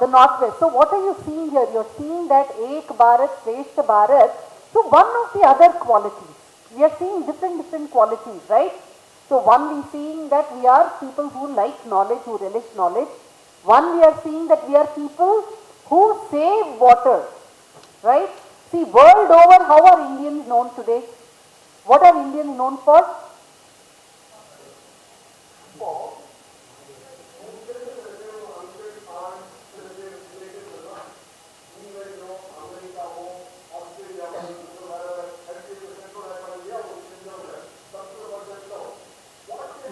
the northwest. So what are you seeing here? You are seeing that Ek Bharat, Shrestha Bharat. So one of the other qualities, we are seeing different qualities, right? So one we are seeing that we are people who like knowledge, who relish knowledge. One we are seeing that we are people who save water, right? See, world over, how are Indians known today? What are Indians known for?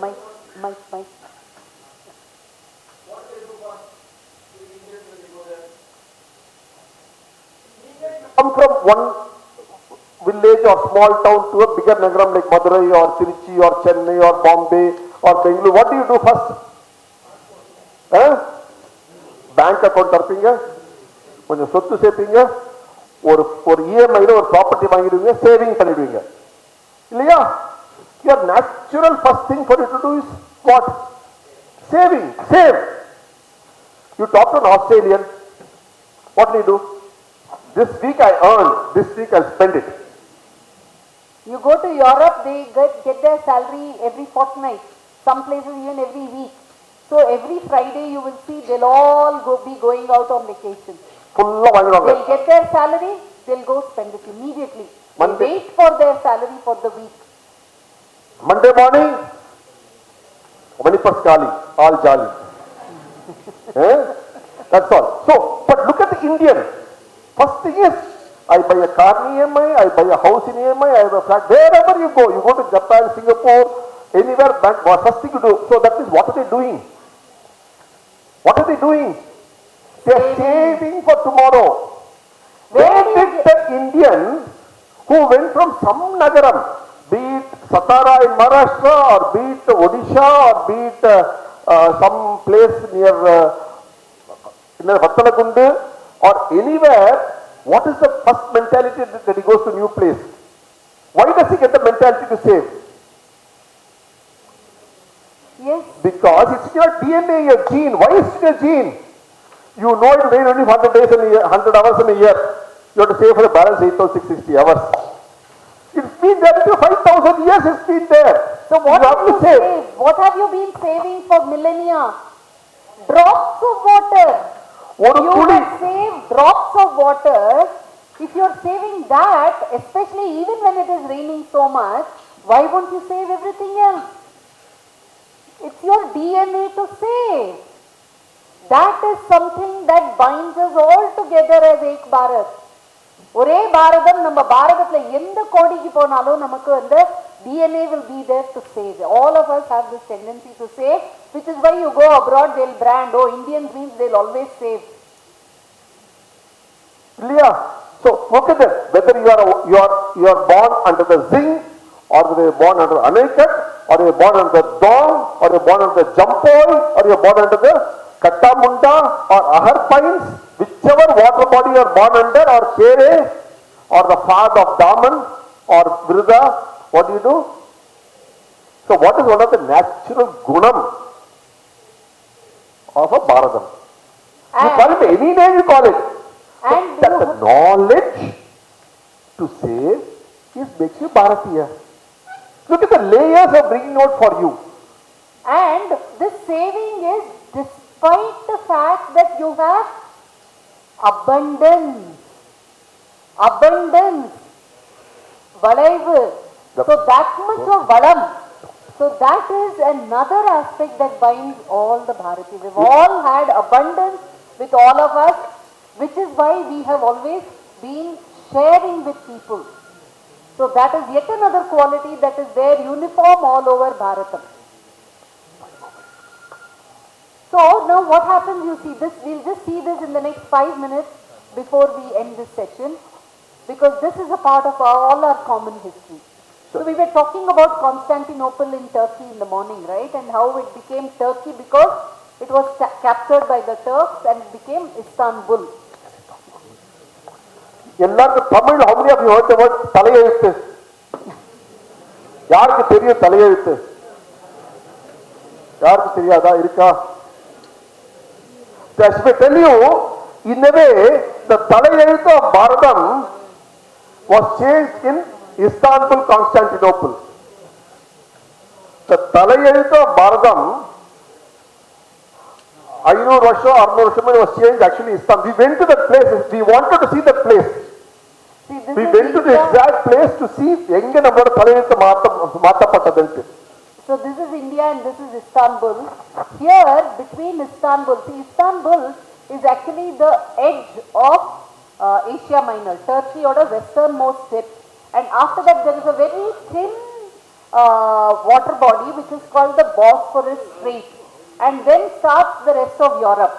Mike. Come from one village or small town to a bigger nagaram like Madurai or Trichy or Chennai or Bombay or Bengaluru. What do you do first? Bank account தரப்பீங்க, கொஞ்சம் சொத்து சேர்ப்பீங்க, ஒரு EMI-ல ஒரு property வாங்கிடுவீங்க, saving பண்ணிடுவீங்க இல்லையா? Your natural first thing for you to do is what? Saving. Save. You talk to an Australian, what do you do? This week I earned, this week I'll spend it. You go to Europe, they get their salary every fortnight, some places even every week. So every Friday you will see they'll all be going out on vacation. They'll get their salary, they'll go spend it immediately. They wait for their salary for the week. Monday morning, Manipur's Kali, all jolly. That's all. So, but But look at the Indian. First thing is, I buy a car in EMI, I buy a house in EMI, I have a flat. Wherever you go to Japan, Singapore, anywhere, bank, first thing you do. So that means what are they doing? What are they doing? They are saving for tomorrow. Where did the Indian who went from some nagaram, be it Satara in Maharashtra, or be it Odisha, or be it some place near Vattalagundu, or anywhere, what is the first mentality that he goes to a new place? Why does he get the mentality to save? Yes. Because it's your DNA, your gene. Why is it your gene? You know it will rain only 100 days in a year, 100 hours in a year. You have to save for the balance 8,660 hours. It's been there for 5,000 years, it's been there. So what have you saved? What have you been saving for millennia? Drops of water. You have saved drops of water. If you are saving that, especially even when it is raining so much, why won't you save everything else? It's your DNA to save. That is something that binds us all together as Ek Bharat. ஒரே பாரதம் நம்ம பாரதத்துல எந்த கோடிக்கு போனாலும் நமக்கு அந்த DNA will be there to save. All of us have this tendency to save, which is why you go abroad, they'll brand, oh, Indians means they'll always save. Yeah. So look at that. Whether you are born under the Zing, or whether you are born under Anikat, or you are born under the Dong, or you are born under the Jampoi, or you are born under the Kattamunda or Ahar Pines, whichever water body you are born under, or Kere, or the Fad of Daman, or Virda, what do you do? So what is one of the natural gunam of a Bharadam? You call it any name you call it. And that the knowledge to save makes you Bharatiya. Look at the layers of bringing out for you. And this saving is despite the fact that you have abundance. Abundance. Valaivu. So that much of valam. So that is another aspect that binds all the Bharatis. We've all had abundance with all of us, which is why we have always been sharing with people. So that is yet another quality that is there uniform all over Bharatam. So now what happens, you see this, we'll just see this in the next 5 minutes before we end this session, because this is a part of all our common history. So we were talking about Constantinople in Turkey in the morning, right? And how it became Turkey because it was captured by the Turks and it became Istanbul. எல்லாருக்கும் Tamil, how many of you heard the word தலையெழுத்து? யாருக்கு தெரியும் தலையெழுத்து? யாருக்கு தெரியாதா? இருக்கா? As I tell you, in a way, the தலையெழுத்து of Bharadam was changed in Istanbul, Constantinople. The தலையெழுத்து of Bharadam 500 வருஷம் 600 வருஷம் was changed actually Istanbul. We went to that place. We wanted to see that place. We went to the exact place to see எங்க நம்மளோட தலையெழுத்து மாற்றப்பட்டதுன்னு. So this is India and this is Istanbul. Here between Istanbul, see Istanbul is actually the edge of Asia Minor, Turkey or the westernmost tip. And after that there is a very thin water body which is called the Bosphorus Strait. And then starts the rest of Europe.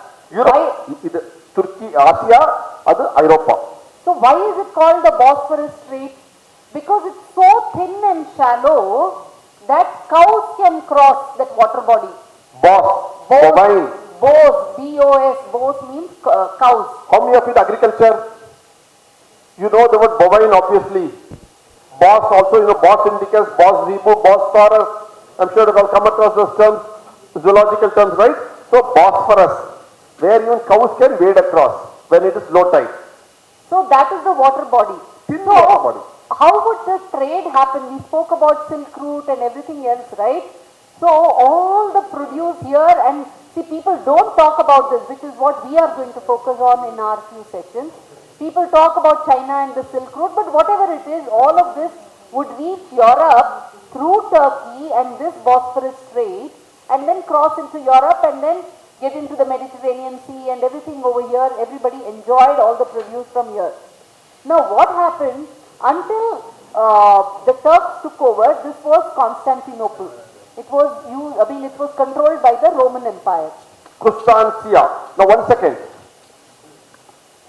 Turkey, Asia, adu Europa. So why is it called the Bosphorus Strait? Because it's so thin and shallow that cows can cross that water body. Bovine. Bos, B-O-S, Bos means cows. How many of you in agriculture? You know the word bovine obviously. Bos also, you know, Bos indicus, Bos zebu, Bos taurus. I'm sure you will come across those terms, zoological terms, right? So Bosphorus, where even cows can wade across when it is low tide. So that is the water body. Thin so water body. How would the trade happen? We spoke about Silk Route and everything else, right? So all the produce here, and see, people don't talk about this, which is what we are going to focus on in our few sessions. People talk about China and the Silk Route, but whatever it is, all of this would reach Europe through Turkey and this Bosphorus Strait, and then cross into Europe and then get into the Mediterranean Sea and everything over here. Everybody enjoyed all the produce from here. Now what happened, until the Turks took over, this was Constantinople. It was controlled by the Roman Empire. Constancia. Now 1 second.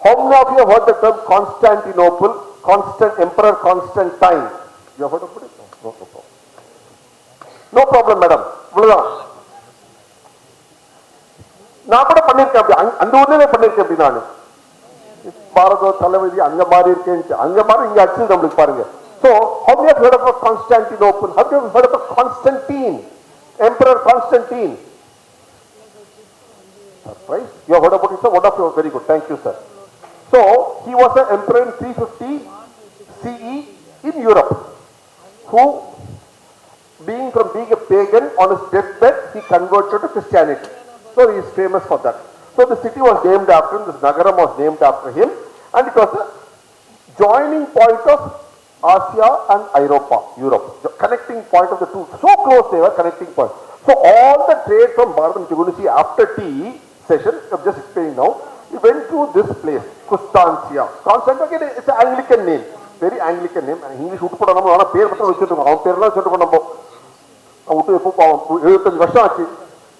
How many of you have heard the term Constantinople? Emperor Constantine. You have heard of it? No problem. No problem, madam. நான் கூட பண்ணிருக்கேன், அந்த ஊர்லயே பண்ணிருக்கேன் அப்படி நானு. பாரத தலைவதி அங்க மாறி இருக்கேன், அங்க மாறி இங்க அடிச்சு நம்மளுக்கு பாருங்க. So, how many have heard about Constantinople? Have you heard about Constantine? Emperor Constantine. Right? You have heard about it, sir? One of you are very good. Thank you, sir. So, he was an emperor in 350 CE in Europe, who, being a pagan, on his deathbed, he converted to Christianity. So he is famous for that. So the city was named after him, this Nagaram was named after him, and it was a joining point of Asia and Europe, the connecting point of the two. So close they were, connecting point. So all the trade from Bharatham, you're going to see after tea session, I'm just explaining now, he went to this place, Constancia. Constantine, again, it's an Anglican name, very Anglican name, and English would put on a pair,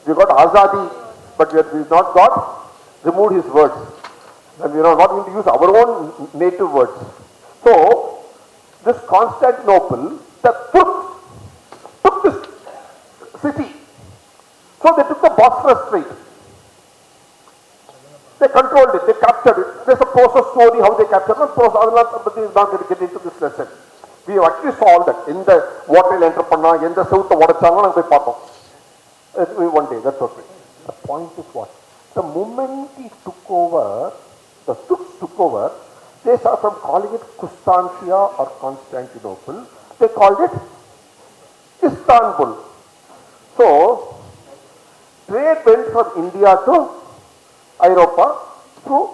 we got Azadi, but we have not got removed his words. And we are not going to use our own native words. So, this Constantinople, the Turks took this city. So they took the Bosphorus Strait. They controlled it, they captured it. There's a process story how they captured it. But we is not going to get into this lesson. We have actually solved that in the water entrepreneur, in the south of water channel, and one day, that's okay. The point is what? The moment he took over, the Turks took over, they started from calling it Constancia or Constantinople, they called it Istanbul. So, trade went from India to Europa through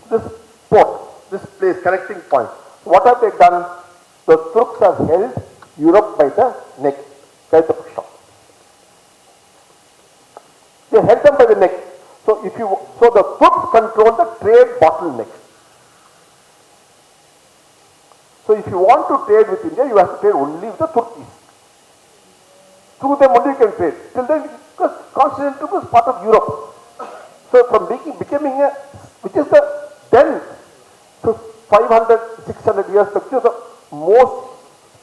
this port, this place, connecting point. What have they done? The Turks have held Europe by the neck, by the push. They held them by the neck. So the Turks control the trade bottleneck. So if you want to trade with India, you have to trade only with the Turks. Through them only you can trade. Till then, because Constantinople is part of Europe. So from becoming a, which is the then, to 500, 600 years, which is the most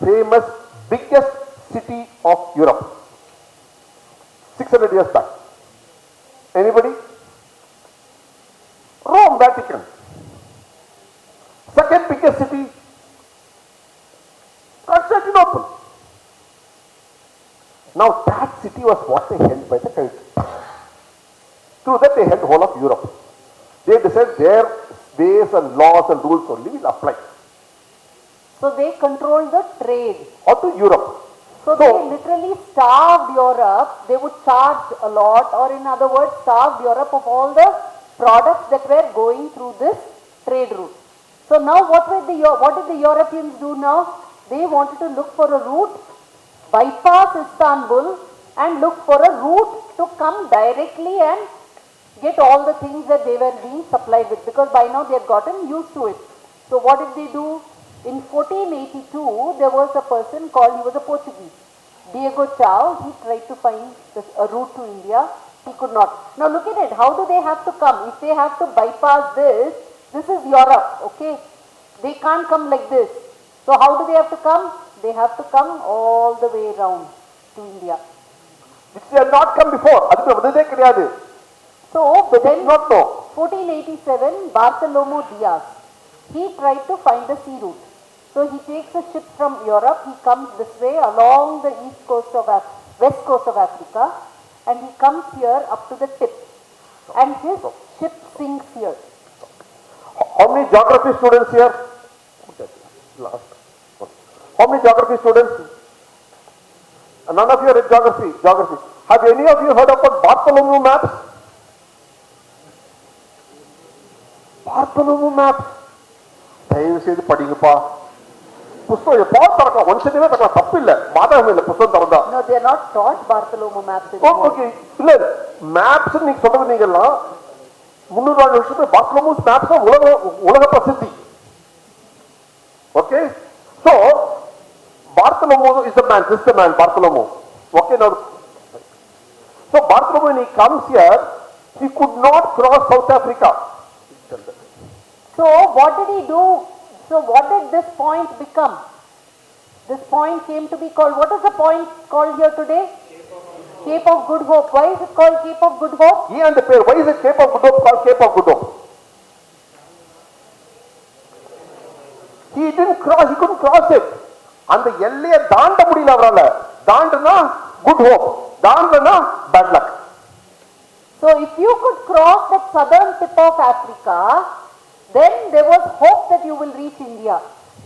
famous, biggest city of Europe. 600 years back. Anybody? Rome, Vatican. Second biggest city, Constantinople. Now that city was what they held by the country. Through that they held the whole of Europe. They decided their ways and laws and rules only will apply. So they controlled the trade. Or to Europe. So they literally starved Europe. They would charge a lot, or in other words, starved Europe of all the products that were going through this trade route. So now what did the Europeans do now? They wanted to look for a route, bypass Istanbul, and look for a route to come directly and get all the things that they were being supplied with, because by now they had gotten used to it. So what did they do? In 1482, there was a person called, he was a Portuguese, Diego Chao. He tried to find a route to India. He could not. Now look at it. How do they have to come? If they have to bypass this is Europe, okay? They can't come like this. So how do they have to come? They have to come all the way around to India. Which they had not come before. So they did not know. 1487, Bartolomé Diaz, he tried to find a sea route. So he takes a ship from Europe, he comes this way along the west coast of Africa, and he comes here up to the tip. And his ship sinks here. How many geography students here? How many geography students? None of you are in geography. Have any of you heard about Bartholomew maps? Bartholomew maps. No, they are not taught Bartholomew maps anymore. Okay. Maps நீங்க சொல்றது நீங்கெல்லாம் 300 வருஷத்துக்கு பார்த்தலோமோஸ் maps உலக பிரசித்தி. Okay, so Bartholomew is the man, this is the man, Bartholomew. Okay, now, so Bartholomew when he comes here, he could not cross South Africa. So what did he do? So what did this point become? This point came to be called, what is the point called here today? Cape of Good Hope. Why is it called Cape of Good Hope? And the pair, why is it Cape of Good Hope called Cape of Good Hope? He couldn't cross it. அந்த எல்லையை தாண்ட முடியல அவரால. தாண்டனா good hope, தாண்டனா bad luck. So if you could cross the southern tip of Africa, then there was hope that you will reach India.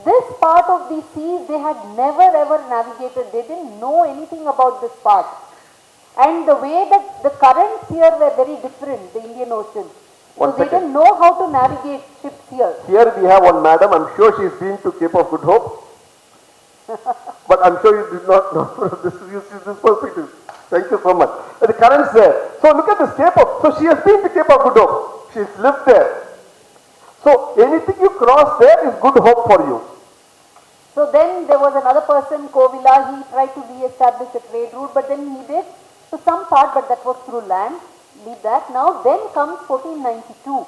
This part of the seas they had never ever navigated. They didn't know anything about this part. And the way that the currents here were very different, the Indian Ocean. So they didn't know how to navigate ships here. Here we have one madam, I'm sure she's been to Cape of Good Hope. But I'm sure you did not know this perspective. Thank you so much. The currents there. So look at this Cape of, so she has been to Cape of Good Hope. She's lived there. So anything you cross there is good hope for you. So then there was another person, Kovila, he tried to re-establish a trade route, but then he did to some part, but that was through land. Leave that. Now then comes 1492.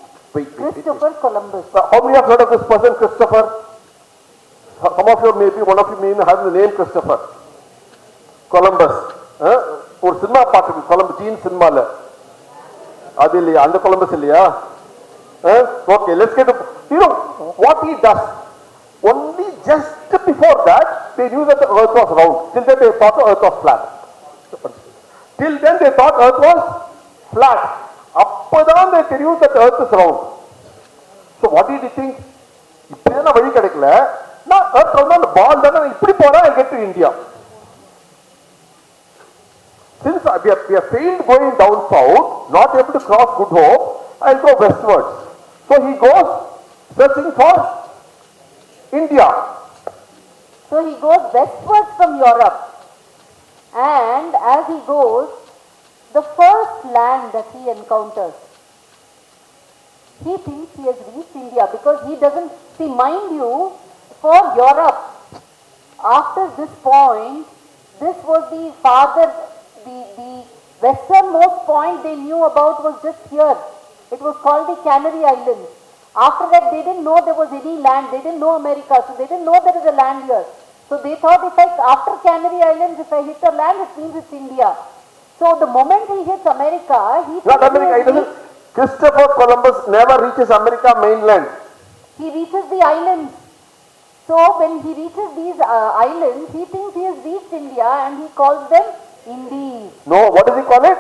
Christopher Columbus. How many have heard of this person, Christopher? Some of you, maybe one of you may have the name Christopher Columbus. ஒரு cinema பாட்டு Columbus gene சினிமால அது இல்லையா அந்த Columbus இல்லையா? Okay, let's get to, you know what he does. Only just before that they knew that the earth was round. Till then they thought the earth was flat. Till then they thought earth was flat. அப்பதான் they knew that the earth is round. So what did he think? இப்படிதான் வழி கிடைக்கல, நான் earth round அந்த பால் தானே இப்படி போனா I get to India. Since we have failed going down south, not able to cross Good Hope, I'll go westwards. So he goes searching for India. So he goes westwards from Europe, and as he goes, the first land that he encounters, he thinks he has reached India because he doesn't see, mind you, for Europe, after this point, this was the westernmost point they knew about was just here. It was called the Canary Islands. After that, they didn't know there was any land. They didn't know America, so they didn't know there is a land here. So they thought after Canary Islands, if I hit a land, it means it's India. So the moment he hits America, not America. Christopher Columbus never reaches America mainland. He reaches the islands. So when he reaches these islands, he thinks he has reached India, and he calls them Indies. No, what does he call it?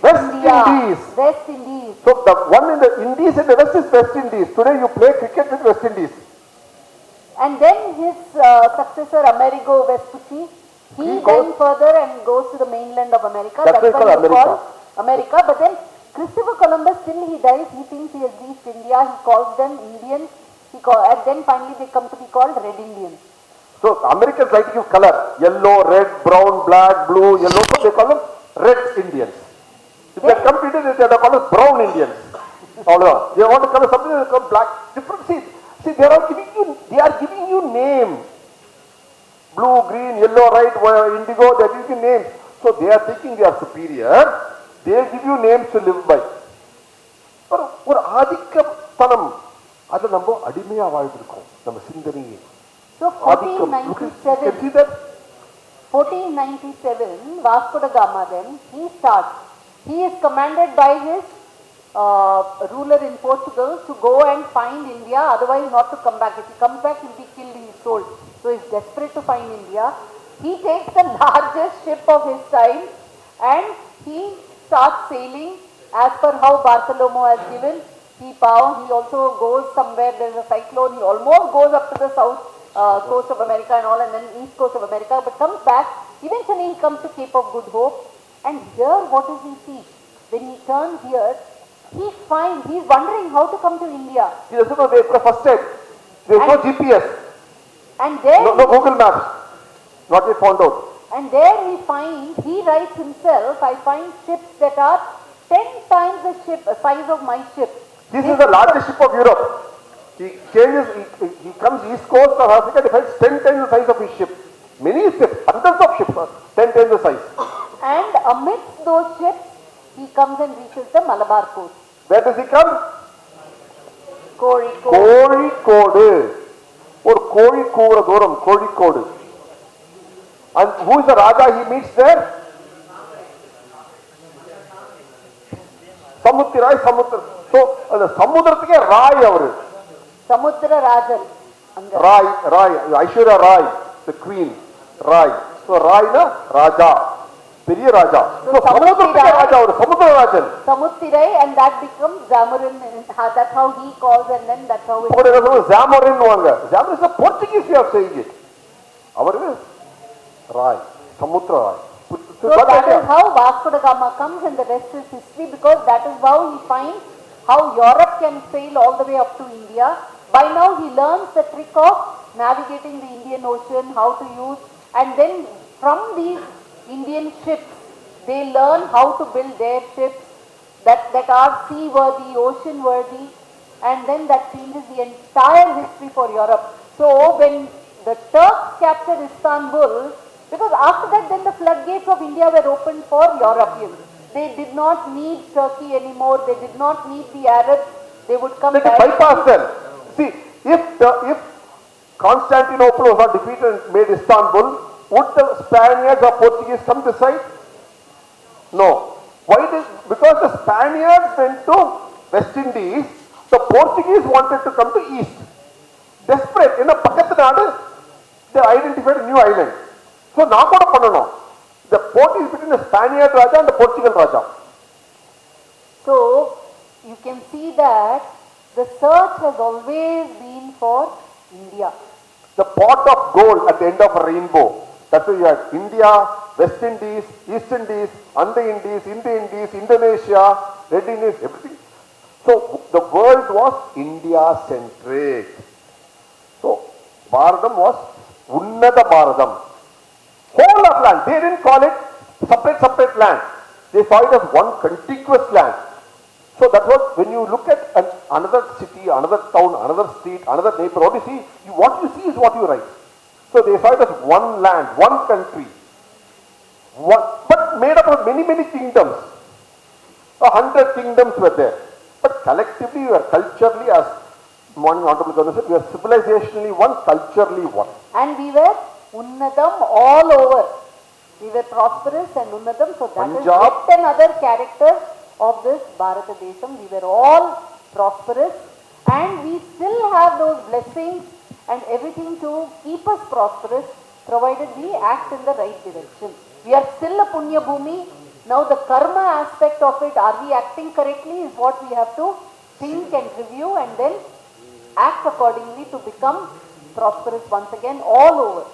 West India. Indies. West Indies. So the one in the Indies and the West is West Indies. Today you play cricket with West Indies. And then his successor Amerigo Vespucci, he then further and goes to the mainland of America. That's why it's called America. But then Christopher Columbus, till he dies, he thinks he has reached India. He calls them Indians. And then finally they come to be called Red Indians. So Americans like to give color: yellow, red, brown, black, blue, yellow. So they call them Red Indians. If they come to it, they are called Brown Indians. They want to call something, they call black. Different. See, they are giving you name. Blue, green, yellow, right, indigo. They are giving you names. So they are thinking they are superior. They give you names to live by. ஒரு ஆதிக்க பணம் அது நம்ம அடிமையா வாழ்ந்திருக்கோம் நம்ம சிந்தனையே. So 1497, Vasco da Gama then, he starts. He is commanded by his ruler in Portugal to go and find India, otherwise not to come back. If he comes back, he will be killed, he is sold. So he is desperate to find India. He takes the largest ship of his time and he starts sailing as per how Bartholomew has given. He also goes somewhere, there is a cyclone, he almost goes up to the south coast of America and all, and then east coast of America, but comes back. Eventually he comes to Cape of Good Hope, and here what does he see? When he turns here, he is wondering how to come to India. He doesn't know the first step. There is no GPS. And there no Google Maps. Not yet found out. And there he writes himself, I find ships that are 10 times the size of my ship. This is the largest ship of Europe. He comes east coast of Africa, he finds 10 times the size of his ship. Many ships, hundreds of ships, 10 times the size. And amidst those ships, he comes and reaches the Malabar coast. Where does he come? Kozhikode. Kozhikode. Or Kozhikode, Kozhikode. And who is the Raja he meets there? Samudra. So, the Samudratike Rai avaru. Samudra Rajan. Rai, Aishwarya Rai, the queen, Rai. So, Rai na Raja, Periya Raja. So, Samudratike Raja avaru, Samudra Rajan. Samudrai, and that becomes Zamorin, and that's how he calls, and then that's how it Zamorin is the Portuguese way of saying it. Our is Rai, Samudra Rai. So that is how Vasco da Gama comes, and the rest is history, because that is how he finds how Europe can sail all the way up to India. By now he learns the trick of navigating the Indian Ocean, how to use, and then from these Indian ships, they learn how to build their ships that are seaworthy, ocean-worthy, and then that changes the entire history for Europe. So when the Turks captured Istanbul, because after that then the floodgates of India were opened for Europeans. They did not need Turkey anymore, they did not need the Arabs, they would come back. They bypass them. See, if Constantinople was not defeated and made Istanbul, would the Spaniards or Portuguese come this side? No. Why did? Because the Spaniards went to West Indies, the Portuguese wanted to come to East. Desperate, in a Pakatnadu, they identified a new island. So, now what panano? The port is between the Spaniard Raja and the Portugal Raja. So, you can see that the search has always been for India. The pot of gold at the end of a rainbow. That's why you had India, West Indies, East Indies, Anda Indies, Indies, Indonesia, Red Indies, everything. So, the world was India-centric. So, Bharatam was Unnatha Bharatham. Whole of land. They didn't call it separate land. They saw it as one contiguous land. So that was when you look at another city, another town, another street, another neighbor, what you see is what you write. So they saw it as one land, one country, but made up of many kingdoms. 100 kingdoms were there. But collectively we were culturally, as one honorable governor said, we were civilizationally one, culturally one. And we were Unnatham all over. We were prosperous and Unnatham, so that Punjab. is yet another character of this Bharata Desam. We were all prosperous, and we still have those blessings and everything to keep us prosperous, provided we act in the right direction. We are still a Punya Bhumi. Now the karma aspect of it, are we acting correctly, is what we have to think and review, and then act accordingly to become prosperous once again all over.